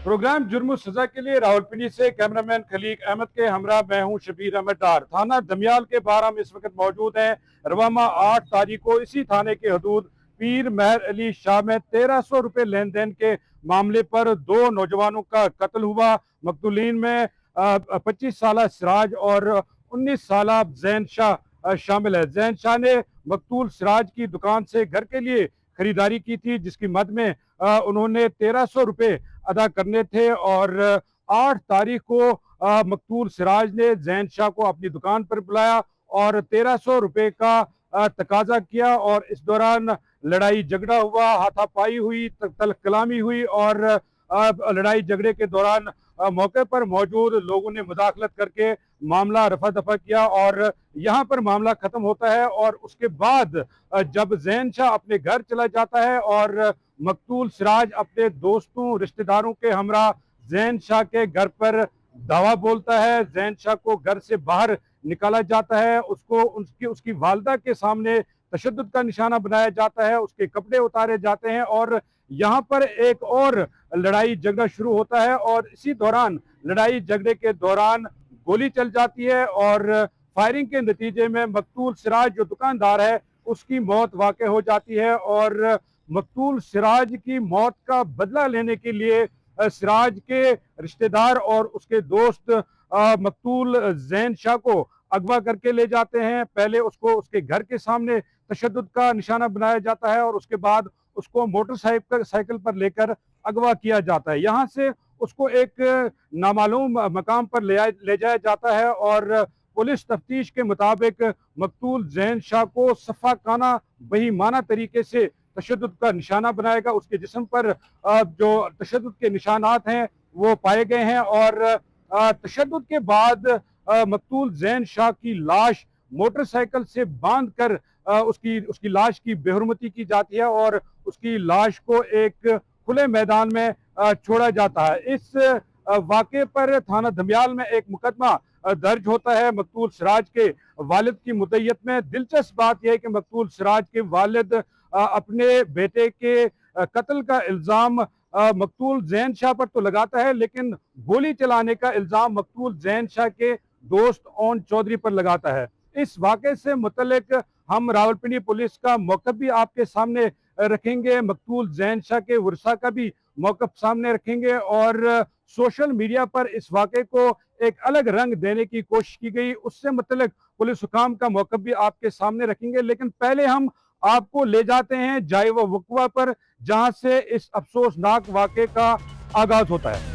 Programme जुर्म सजा के लिए रावलपिंडी से कैमरामैन खलीक अहमद के हमरा मैं हूं शबीर अहमद डार। थाना दमियाल के बाहर हम इस वक्त मौजूद हैं। रवामा 8 तारीख को इसी थाने के हदूद पीर मेहर अली शाह में 1300 रुपए लेन देन के मामले पर 2 नौजवानों का कत्ल हुआ। मकतूलीन में 25 साल सिराज और 19 साल जैन शाह शामिल है। जैन शाह ने मकतूल सिराज की दुकान से घर के लिए खरीदारी की थी, जिसकी मद में उन्होंने 1300 रुपए अदा करने थे और 8 तारीख को मकतूल सिराज ने जैन शाह को अपनी दुकान पर बुलाया और 1300 रुपए का तकाजा किया और इस दौरान लड़ाई झगड़ा हुआ, हाथापाई हुई, तल्ख कलामी हुई और लड़ाई झगड़े के दौरान मौके पर मौजूद लोगों ने मुदाखलत करके मामला रफा दफा किया और यहाँ पर मामला खत्म होता है। और उसके बाद जब जैन शाह अपने घर चला जाता है और मकतूल सिराज अपने दोस्तों रिश्तेदारों के हमरा जैन शाह के घर पर दावा बोलता है। जैन शाह को घर से बाहर निकाला जाता है, उसको उसकी वालदा के सामने तशद्दुद का निशाना बनाया जाता है, उसके कपड़े उतारे जाते हैं और यहाँ पर एक और लड़ाई झगड़ा शुरू होता है और इसी दौरान लड़ाई झगड़े के दौरान गोली चल जाती है और फायरिंग के नतीजे में मकतूल सिराज जो दुकानदार है उसकी मौत वाक़ हो जाती है। और मकतूल सिराज की मौत का बदला लेने के लिए सिराज के रिश्तेदार और उसके दोस्त मकतूल जैन शाह को अगवा करके ले जाते हैं। पहले उसको उसके घर के सामने तशद्दुद का निशाना बनाया जाता है और उसके बाद उसको मोटरसाइकिल पर लेकर अगवा किया जाता है। यहाँ से उसको एक नामालूम मकाम पर ले जाया जाता है और पुलिस तफ्तीश के मुताबिक मकतूल जैन शाह को सफ़ाकाना बहीमाना तरीके से तशद्दुद का निशाना बनाएगा। उसके जिस्म पर जो तशद्दुद के निशानात हैं वो पाए गए हैं और तशद्दुद के बाद मकतूल जैन शाह की लाश मोटरसाइकिल से बांध कर उसकी लाश की बेहुरमती की जाती है और उसकी लाश को एक खुले मैदान में छोड़ा जाता है। इस वाक़े पर थाना दमियाल में एक मुकदमा दर्ज होता है मकतूल सिराज के वालिद की मुद्दइयत में। दिलचस्प बात यह है कि मकतूल सिराज के वालिद अपने बेटे के कत्ल का इल्ज़ाम मकतूल जैन शाह पर तो लगाता है, लेकिन गोली चलाने का इल्ज़ाम मकतूल जैन शाह के दोस्त ओन चौधरी पर लगाता है। इस वाक़े से मुतल्लिक हम रावलपिंडी पुलिस का मौक़िफ़ भी आपके सामने रखेंगे, मकतूल जैन शाह के वर्सा का भी मौक़िफ़ सामने रखेंगे और सोशल मीडिया पर इस वाक़े को एक अलग रंग देने की कोशिश की गई, उससे मुतल्लिक पुलिस हुकाम का मौक़िफ़ भी आपके सामने रखेंगे। लेकिन पहले हम आपको ले जाते हैं जाए वो वक़्वा पर जहां से इस अफसोसनाक वाक़े का आगाज होता है।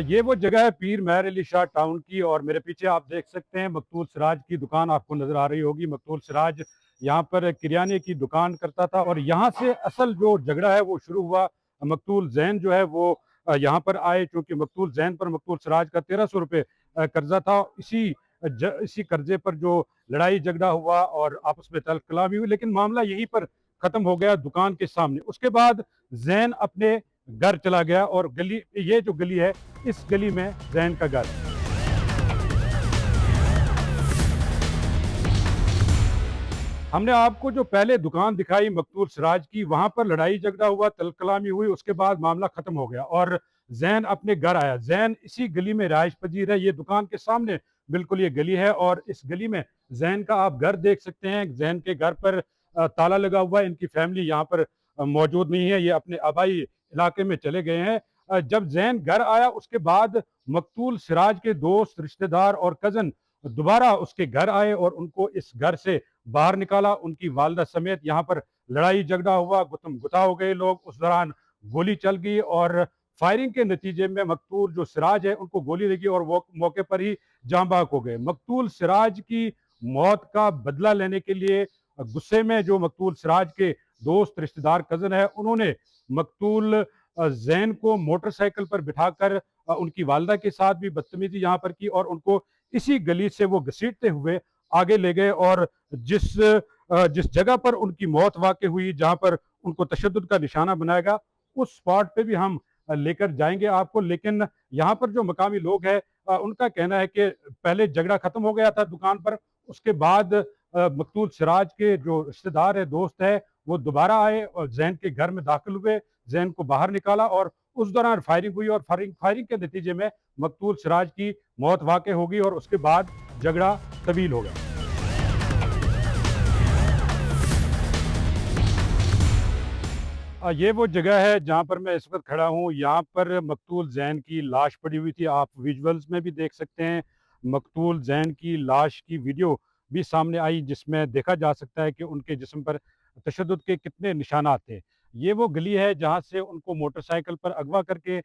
ये वो जगह है पीर मेहर अली शाह टाउन की और मेरे पीछे आप देख सकते हैं मकतूल सिराज की दुकान आपको नजर आ रही होगी। मकतूल सिराज यहाँ पर किराने की दुकान करता था और यहाँ से असल जो झगड़ा है वो शुरू हुआ। मकतूल जैन जो है वो यहाँ पर आए, क्योंकि मकतूल जैन पर मकतूल सिराज का 1300 रुपये कर्जा था। इसी कर्जे पर जो लड़ाई झगड़ा हुआ और आपस में तल्ख कलामी हुई, लेकिन मामला यहीं पर खत्म हो गया दुकान के सामने। उसके बाद जैन अपने घर चला गया और गली, ये जो गली है इस गली में जैन का घर। हमने आपको जो पहले दुकान दिखाई मकतूल सिराज की, वहां पर लड़ाई झगड़ा हुआ, तल्ख कलामी हुई, उसके बाद मामला खत्म हो गया और जैन अपने घर आया। जैन इसी गली में रिहाइश पजीर है, ये दुकान के सामने बिल्कुल ये गली है और इस गली में जैन का आप घर देख सकते हैं। जैन के घर पर ताला लगा हुआ है, इनकी फैमिली यहाँ पर मौजूद नहीं है, ये अपने आबाई इलाके में चले गए हैं। जब जैन घर आया उसके बाद मकतूल सिराज के दोस्त, रिश्तेदार और कज़न दोबारा उसके घर आए और उनको इस घर से बाहर निकाला, उनकी वालदा समेत। यहाँ पर लड़ाई झगड़ा हुआ, गुतम गुता हो गए लोग, उस दौरान गोली चल गई और फायरिंग के नतीजे में मकतूल जो सिराज है उनको गोली लगी और वो मौके पर ही जाँ बाक हो गए। मकतूल सिराज की मौत का बदला लेने के लिए गुस्से में जो मकतूल सिराज के दोस्त, रिश्तेदार, कज़न है, उन्होंने मकतूल जैन को मोटरसाइकिल पर बिठाकर उनकी वालदा के साथ भी बदतमीजी यहाँ पर की और उनको इसी गली से वो घसीटते हुए आगे ले गए और जिस जगह पर उनकी मौत वाक़ हुई, जहाँ पर उनको तशद्दुद का निशाना बनाएगा, उस स्पॉट पे भी हम लेकर जाएंगे आपको। लेकिन यहाँ पर जो मकामी लोग हैं उनका कहना है कि पहले झगड़ा खत्म हो गया था दुकान पर, उसके बाद मकतूल सिराज के जो रिश्तेदार है, दोस्त है, वो दोबारा आए और जैन के घर में दाखिल हुए, जैन को बाहर निकाला और उस दौरान फायरिंग हुई और फायरिंग के नतीजे में मकतूल सिराज की मौत वाक़ हो गई और उसके बाद झगड़ा तवील हो गया। ये वो जगह है जहाँ पर मैं इस वक्त खड़ा हूँ। यहाँ पर मकतूल जैन की लाश पड़ी हुई थी, आप विजुअल्स में भी देख सकते हैं। मकतूल जैन की लाश की वीडियो भी सामने आई जिसमें देखा जा सकता है कि उनके जिस्म पर तशद्दुद के कितने निशानात थे। ये वो गली है जहाँ से उनको मोटरसाइकिल पर अगवा करके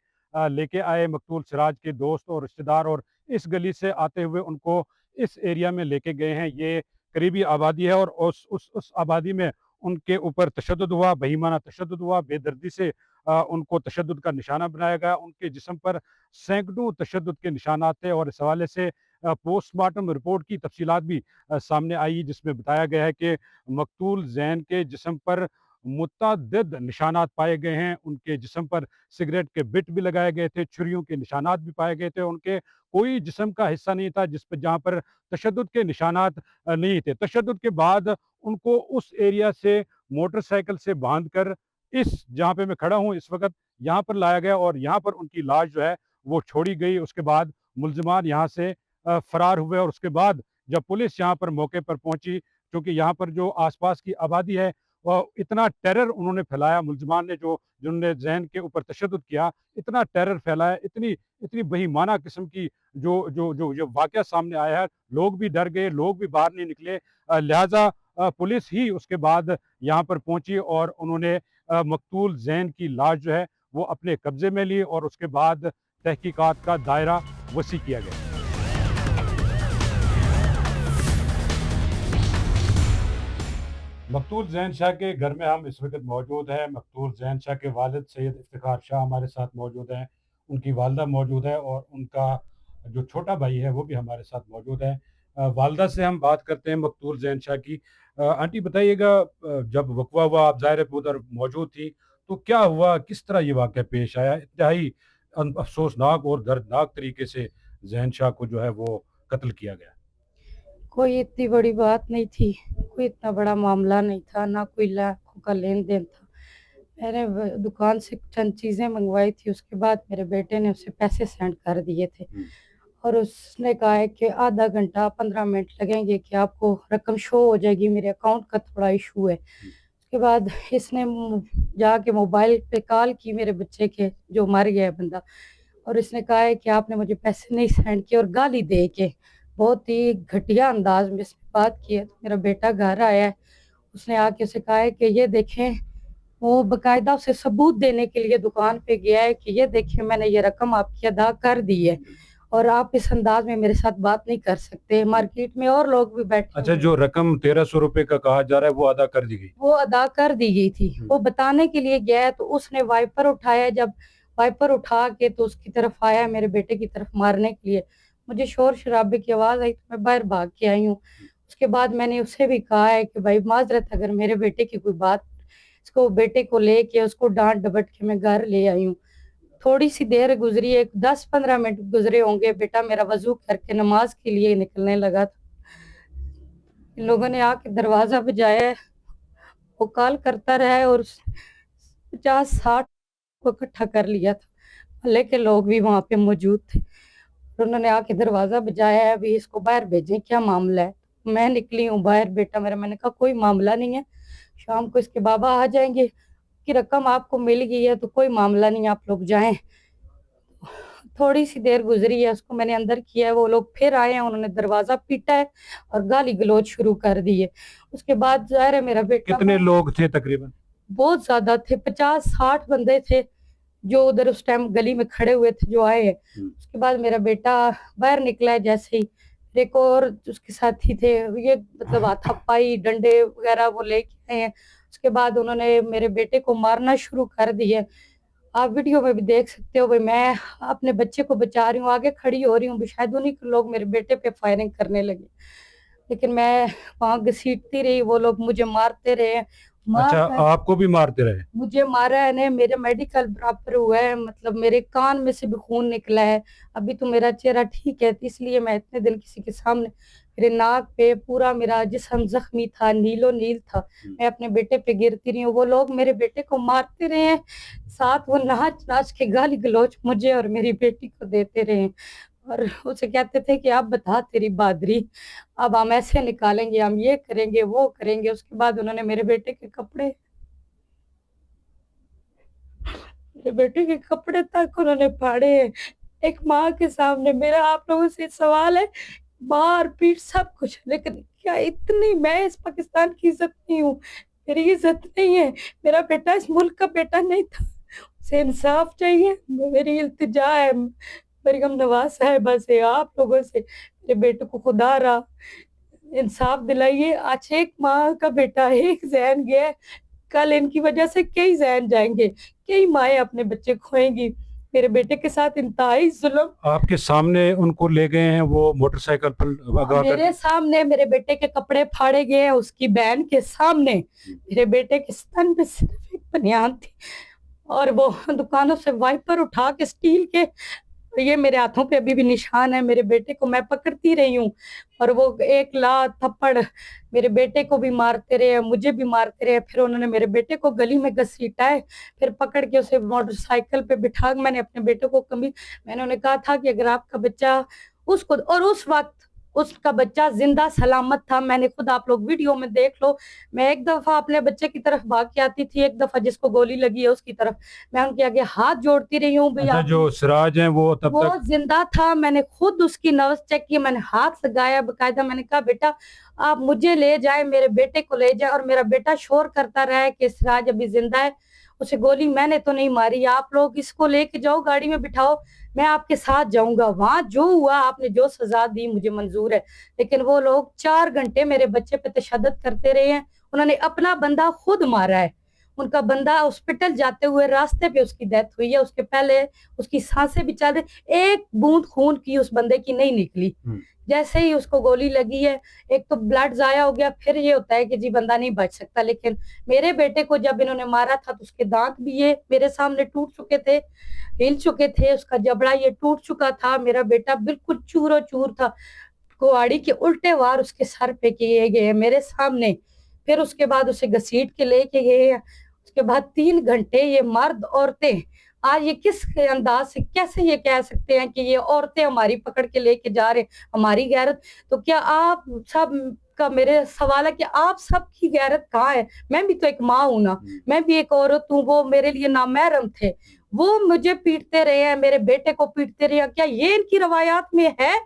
लेके आए मकतूल सिराज के दोस्त और रिश्तेदार, और इस गली से आते हुए उनको इस एरिया में लेके गए हैं। ये करीबी आबादी है और उस आबादी में उनके ऊपर तशद्दुद हुआ, बहीमाना तशद्दुद हुआ, बेदर्दी से उनको तशद्दुद का निशाना बनाया गया। उनके जिस्म पर सैकड़ों तशद्दुद के निशानात थे और इस हवाले से पोस्टमार्टम रिपोर्ट की तफसीलात भी सामने आई जिसमें बताया गया है कि मकतूल जैन के जिस्म पर मुतअद्दिद निशानात पाए गए हैं। उनके जिस्म पर सिगरेट के बिट भी लगाए गए थे, छुरियों के निशानात भी पाए गए थे। उनके कोई जिस्म का हिस्सा नहीं था जिस पर जहाँ पर तशद्दुद के निशानात नहीं थे। तशद्दुद के बाद उनको उस एरिया से मोटरसाइकिल से बांध कर इस जहाँ पे मैं खड़ा हूँ इस वक्त यहाँ पर लाया गया और यहाँ पर उनकी लाश जो है वो छोड़ी गई। उसके बाद मुल्जिमान यहाँ से फरार हुए और उसके बाद जब पुलिस यहाँ पर मौके पर पहुंची, क्योंकि यहाँ पर जो आसपास की आबादी है वह इतना टेरर उन्होंने फैलाया, मुल्जिमान ने जो जिन्होंने जैन के ऊपर तशद्दुद किया, इतना टेरर फैलाया, इतनी इतनी बहीमाना किस्म की जो वाक़या सामने आया है, लोग भी डर गए, लोग भी बाहर नहीं निकले। लिहाजा पुलिस ही उसके बाद यहाँ पर पहुंची और उन्होंने मकतूल जैन की लाश जो है वो अपने कब्जे में ली और उसके बाद तहकीकात का दायरा वसी किया गया। मकतूल जैन शाह के घर में हम इस वक्त मौजूद हैं। मकतूल जैन शाह के वालिद सैयद इफ्तिखार शाह हमारे साथ मौजूद हैं, उनकी वालदा मौजूद है और उनका जो छोटा भाई है वो भी हमारे साथ मौजूद है। वालदा से हम बात करते हैं मकतूल जैन शाह की। आंटी बताइएगा, जब वक़्वा हुआ आप ज़ाहिर है उधर मौजूद थी, तो क्या हुआ, किस तरह ये वाक़या पेश आया? इंतहाई अफसोसनाक और दर्दनाक तरीके से जैन शाह को जो है वो कत्ल किया गया। कोई इतनी बड़ी बात नहीं थी, कोई इतना बड़ा मामला नहीं था, ना कोई लाखों का लेन देन था। मैंने दुकान से चंद चीज़ें मंगवाई थी, उसके बाद मेरे बेटे ने उसे पैसे सेंड कर दिए थे और उसने कहा है कि आधा घंटा 15 मिनट लगेंगे कि आपको रकम शो हो जाएगी, मेरे अकाउंट का थोड़ा इशू है। उसके बाद इसने जाके मोबाइल पे कॉल की मेरे बच्चे के जो मर गया है बंदा, और इसने कहा है कि आपने मुझे पैसे नहीं सेंड किए और गाली दे के बहुत ही घटिया अंदाज में इसने बात की है। तो मेरा बेटा घर आया है, उसने आके उसे कहा है कि ये देखें, वो बकायदा उसे सबूत देने के लिए दुकान पे गया है कि ये देखिए मैंने ये रकम आपकी अदा कर दी है और आप इस अंदाज में मेरे साथ बात नहीं कर सकते। मार्केट में और लोग भी बैठे। अच्छा, जो रकम 1300 रुपए का कहा जा रहा है वो अदा कर दी गई? वो अदा कर दी गई थी। वो बताने के लिए गया है तो उसने वाइपर उठाया, जब वाइपर उठा के तो उसकी तरफ आया, मेरे बेटे की तरफ मारने के लिए। मुझे शोर शराबे की आवाज़ आई तो मैं बाहर भाग के आई हूँ। उसके बाद मैंने उसे भी कहा है कि भाई माजरत, अगर मेरे बेटे की कोई बात, इसको बेटे को लेके उसको डांट डपट के मैं घर ले आई हूँ। थोड़ी सी देर गुजरी है, 10-15 मिनट गुजरे होंगे, बेटा मेरा वजू करके नमाज के लिए निकलने लगा था। इन लोगों ने आके दरवाजा बजाया है, वो कॉल करता रहा है और 50-60 को इकट्ठा कर लिया था। मोहल्ले के लोग भी वहाँ पे मौजूद थे। उन्होंने आके दरवाजा बजाया है, अभी इसको बाहर भेजें, क्या मामला है? मैं निकली हूँ बाहर, बेटा मेरा, मैंने कहा कोई मामला नहीं है, शाम को इसके बाबा आ जाएंगे, कि रकम आपको मिल गई है तो कोई मामला नहीं, आप लोग जाएं। थोड़ी सी देर गुजरी है, उसको मैंने अंदर किया है, वो लोग फिर आए हैं, उन्होंने दरवाजा पीटा है और गाली गलौज शुरू कर दी है। उसके बाद ज़ाहिर है मेरा बेटा, कितने लोग थे तकरीबन? बहुत ज्यादा थे, 50-60 बंदे थे जो उधर उस टाइम गली में खड़े हुए थे, जो आए हैं। उसके बाद मेरा बेटा बाहर निकला है, जैसे ही एक और उसके साथी थे, ये मतलब हाथापाई डंडे वगैरह वो लेके आए हैं। उसके बाद उन्होंने मेरे बेटे को मारना शुरू कर दिया। आप वीडियो में भी देख सकते हो, भाई मैं अपने बच्चे को बचा रही हूँ, आगे खड़ी हो रही हूँ, शायद उन्हीं के लोग मेरे बेटे पे फायरिंग करने लगे, लेकिन मैं वहाँ घसीटती रही, वो लोग मुझे मारते रहे। अच्छा, मार आपको भी मारते रहे? मुझे मारा है ने, मेरे मेडिकल बराबर हुआ है, मतलब मेरे कान में से भी खून निकला है। अभी तो मेरा चेहरा ठीक है, इसलिए मैं इतने दिन किसी के सामने, मेरे नाक पे पूरा मेरा जिस्म जख्मी था, नीलो नील था। मैं अपने बेटे पे गिरती रही हूँ, वो लोग मेरे बेटे को मारते रहे हैं, साथ वो नाच नाच के गाली गलौज मुझे और मेरी बेटी को देते रहे हैं। और उसे कहते थे कि आप बता तेरी बहादुरी, अब हम ऐसे निकालेंगे, हम ये करेंगे वो करेंगे। उसके बाद उन्होंने मेरे बेटे के कपड़े, मेरे बेटे के कपड़े तक उन्होंने फाड़े हैं। एक माँ के सामने मेरा आप लोगों से सवाल है, मार पीट सब कुछ, लेकिन क्या इतनी मैं इस पाकिस्तान की इज्जत नहीं हूँ, मेरी इज्जत नहीं है। मेरा बेटा इस मुल्क का बेटा नहीं था, उसे इंसाफ चाहिए। मेरी इल्तिजा है मरियम नवाज साहिबा से, आप लोगों से, मेरे बेटे को खुदा रहा इंसाफ दिलाइए। आज एक माँ का बेटा एक जहन गया, कल इनकी वजह से कई जहन जाएंगे, कई माएँ अपने बच्चे खोएंगी। मेरे बेटे के साथ इंतहाई जुल्म, आपके सामने उनको ले गए हैं, वो मोटरसाइकिल पर भगा कर? मेरे सामने मेरे बेटे के कपड़े फाड़े गए हैं, उसकी बहन के सामने। मेरे बेटे के स्तन पे सिर्फ एक बनियान थी, और वो दुकानों से वाइपर उठा के स्टील के, ये मेरे हाथों पे अभी भी निशान है, मेरे बेटे को मैं पकड़ती रही हूँ, और वो एक लात थप्पड़ मेरे बेटे को भी मारते रहे, मुझे भी मारते रहे। फिर उन्होंने मेरे बेटे को गली में घसीटा है, फिर पकड़ के उसे मोटरसाइकिल पे बिठा, मैंने अपने बेटे को कभी, मैंने उन्हें कहा था कि अगर आपका बच्चा उसको, और उस वक्त उसका बच्चा जिंदा सलामत था, मैंने खुद, आप लोग वीडियो में देख लो। मैं एक दफा अपने बच्चे की तरफ भाग के आती थी, एक दफा जिसको गोली लगी है उसकी तरफ, मैं उनके आगे हाथ जोड़ती रही हूँ। अच्छा, जो सिराज हैं वो तब वो तक? जिंदा था, मैंने खुद उसकी नब्ज चेक की, मैंने हाथ लगाया बकायदा, मैंने कहा बेटा आप मुझे ले जाए, मेरे बेटे को ले जाए, और मेरा बेटा शोर करता रहा है कि सिराज अभी जिंदा है, उसे गोली मैंने तो नहीं मारी, आप लोग इसको लेके जाओ, गाड़ी में बिठाओ, मैं आपके साथ जाऊंगा, वहां जो हुआ आपने जो सजा दी मुझे मंजूर है। लेकिन वो लोग 4 घंटे मेरे बच्चे पे तशद्दुद करते रहे हैं, उन्होंने अपना बंदा खुद मारा है, उनका बंदा हॉस्पिटल जाते हुए रास्ते पे उसकी डेथ हुई है, उसके पहले उसकी सांसें भी चल रही, एक बूंद खून की उस बंदे की नहीं निकली। जैसे ही उसको गोली लगी है, एक तो ब्लड जाया हो गया, फिर ये होता है कि जी बंदा नहीं बच सकता। लेकिन मेरे बेटे को जब इन्होंने मारा था तो उसके दांत भी ये मेरे सामने टूट चुके थे, हिल चुके थे, उसका जबड़ा ये टूट चुका था, मेरा बेटा बिल्कुल चूरो चूर था, कुहाड़ी के उल्टे वार उसके सर पे किए गए मेरे सामने। फिर उसके बाद उसे घसीट के लेके गए, उसके बाद 3 घंटे ये मर्द औरतें, आज ये किस अंदाज से कैसे ये कह सकते हैं कि ये औरतें हमारी पकड़ के लेके जा रहे, हमारी गैरत। तो क्या आप सब का मेरे सवाल है कि आप सब की गैरत कहाँ है? मैं भी तो एक माँ हूं ना, मैं भी एक औरत हूँ, वो मेरे लिए नामहरम थे, वो मुझे पीटते रहे हैं, मेरे बेटे को पीटते रहे हैं, क्या ये इनकी रवायात में है?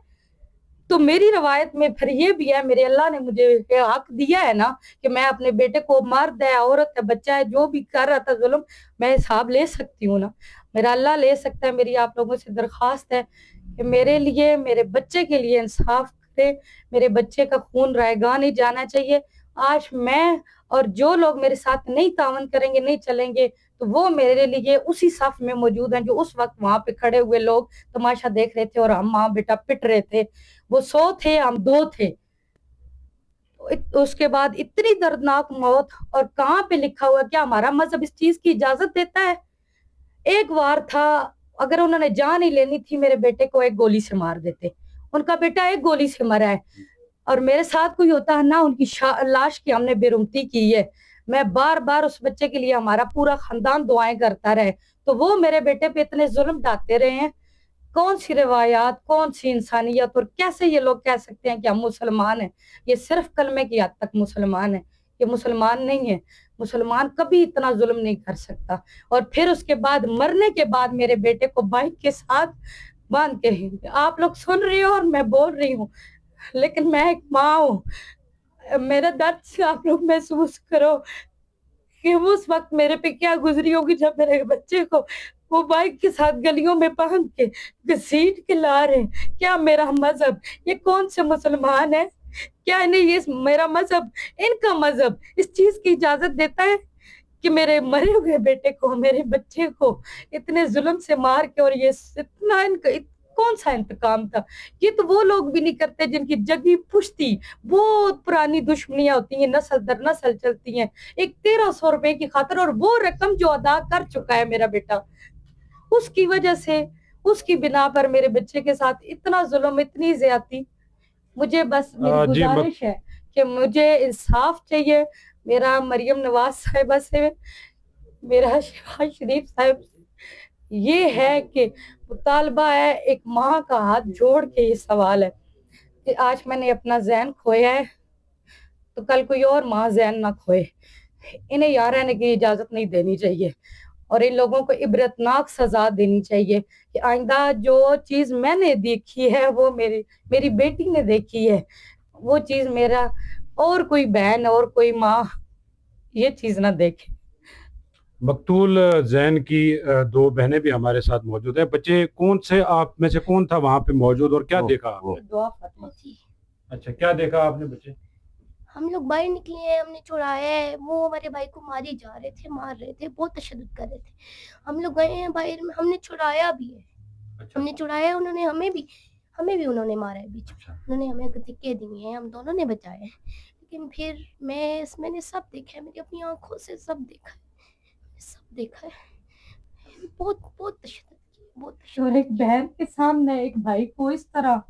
तो मेरी रवायत में फिर ये भी है, मेरे अल्लाह ने मुझे हक दिया है ना कि मैं अपने बेटे को, मर्द है औरत है बच्चा है जो भी कर रहा था जुल्म, मैं हिसाब ले सकती हूँ ना, मेरा अल्लाह ले सकता है। मेरी आप लोगों से दरख्वास्त है कि मेरे लिए, मेरे बच्चे के लिए इंसाफ करे, मेरे बच्चे का खून रायगा नहीं जाना चाहिए। आज मैं और जो लोग मेरे साथ नहीं तावन करेंगे, नहीं चलेंगे, तो वो मेरे लिए उसी सफ में मौजूद हैं जो उस वक्त वहां पे खड़े हुए लोग तमाशा देख रहे थे और हम माँ बेटा पिट रहे थे। वो 100 थे, हम 2 थे। उसके बाद इतनी दर्दनाक मौत, और कहाँ पे लिखा हुआ, क्या हमारा मजहब इस चीज की इजाजत देता है? एक वार था, अगर उन्होंने जान ही लेनी थी मेरे बेटे को एक गोली से मार देते, उनका बेटा एक गोली से मरा है, और मेरे साथ कोई होता है ना, उनकी लाश की हमने बेरुमती की है। मैं बार बार उस बच्चे के लिए, हमारा पूरा खानदान दुआएं करता रहे, तो वो मेरे बेटे पे इतने जुल्म ढाते रहे हैं। कौन सी रिवायात, कौन सी इंसानियत, और कैसे ये लोग कह सकते हैं कि हम मुसलमान हैं? ये सिर्फ कलमे की हद तक मुसलमान है, ये मुसलमान नहीं है। मुसलमान कभी इतना जुल्म नहीं कर सकता। और फिर उसके बाद, मरने के बाद, मेरे बेटे को बाइक के साथ बांध के, आप लोग सुन रहे हो और मैं बोल रही हूँ, लेकिन मैं एक माँ हूँ, मेरा दर्द से आप लोग महसूस करो कि उस वक्त मेरे पे क्या गुजरी होगी जब मेरे बच्चे को वो बाइक के साथ गलियों में बांध के घसीट के ला रहे हैं। क्या मेरा मजहब, ये कौन से मुसलमान है, क्या इन्हें ये मेरा मजहब, इनका मजहब इस चीज की इजाजत देता है कि मेरे मरे हुए बेटे को, मेरे बच्चे को इतने जुल्म से मार के, और ये इतना इनका कौन सा इंतकाम था? ये तो वो लोग भी नहीं करते जिनकी जगी पुश्ती बहुत पुरानी दुश्मनियां होती हैं, नस्ल दर नस्ल चलती हैं, एक 1300 रुपए की खातिर, और वो रकम जो अदा कर चुका है मेरा बेटा, उसकी वजह से, उसकी बिना पर मेरे बच्चे के साथ इतना जुल्म, इतनी ज्यादती। मुझे बस मेरी जी गुजारिश है कि मुझे इंसाफ चाहिए। मेरा मरियम नवाज साहिबा से, मेरा शहबाज शरीफ साहब से ये है कि मुतालबा है, एक माँ का हाथ जोड़ के ये सवाल है कि आज मैंने अपना जहन खोया है तो कल कोई और माँ जहन ना खोए। इन्हें यहाँ रहने की इजाजत नहीं देनी चाहिए और इन लोगों को इबरतनाक सजा देनी चाहिए कि आइंदा जो चीज मैंने देखी है, वो मेरी बेटी ने देखी है, वो चीज मेरा और कोई बहन और कोई माँ ये चीज ना देखे। मकतूल जैन की दो बहनें भी हमारे साथ मौजूद हैं। बच्चे कौन से, आप में से कौन था वहाँ पे मौजूद और क्या देखा आपने? दुआ फातिमा। अच्छा, क्या देखा आपने बच्चे? हम लोग बाहर निकले हैं, हमने छुड़ाया है, वो हमारे भाई को मारे जा रहे थे, मार रहे थे, बहुत तशद्दुद कर रहे थे। हम लोग गए हैं बाहर में, हमने छुड़ाया भी है। अच्छा, हमने छुड़ाया, उन्होंने हमें भी उन्होंने मारा है बीच में। अच्छा। उन्होंने हमें धक्के दिए हैं, हम दोनों ने बचाए हैं। लेकिन फिर मैंने सब देखा है, मेरी अपनी आंखों से सब देखा है, बहुत बहुत तशद्दुद किया, बहुत तशद्दुद। और एक बहन के सामने एक भाई को इस तरह।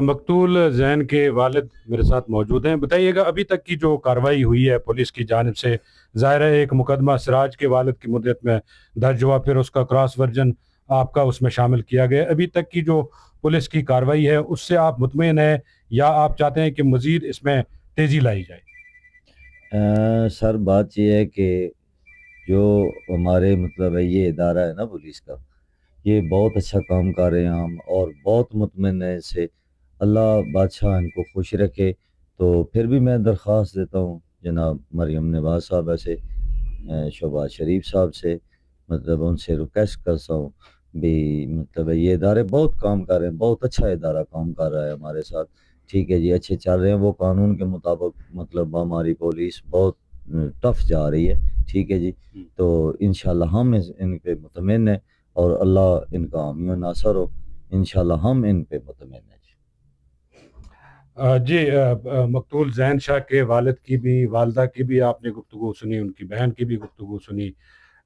मकतूल जैन के वालिद मेरे साथ मौजूद हैं। बताइएगा, अभी तक की जो कार्रवाई हुई है पुलिस की जानिब से, ज़ाहिर है एक मुकदमा सिराज के वालिद की मुद्दत में दर्ज हुआ, फिर उसका क्रॉस वर्जन आपका उसमें शामिल किया गया। अभी तक की जो पुलिस की कार्रवाई है उससे आप मुतमईन हैं या आप चाहते हैं कि मज़ीद इसमें तेज़ी लाई जाए? सर बात ये है कि जो हमारे मतलब है ये इदारा है ना पुलिस का, ये बहुत अच्छा काम कर रहे हैं हम, और बहुत मुतमईन है इससे। अल्लाह बादशाह इनको खुश रखे। तो फिर भी मैं दरख्वास्त देता हूँ जनाब मरियम नवाज साहब से, शहबाज शरीफ साहब से, मतलब उनसे रिक्वेस्ट करता हूँ भी, मतलब ये इदारे बहुत काम कर रहे हैं, बहुत अच्छा इदारा काम कर रहा है हमारे साथ। ठीक है जी, अच्छे चल रहे हैं वो कानून के मुताबिक, मतलब हमारी पुलिस बहुत टफ जा रही है। ठीक है जी, तो इंशाल्लाह हम इन पे मुतमईन हैं और अल्लाह इनका हामी व नासर हो। इंशाल्लाह हम इन पे मुतमईन हैं। जी, मकतूल जैन शाह के वालिद की भी, वालदा की भी आपने गुफ्तगू सुनी, उनकी बहन की भी गुफ्तगू सुनी।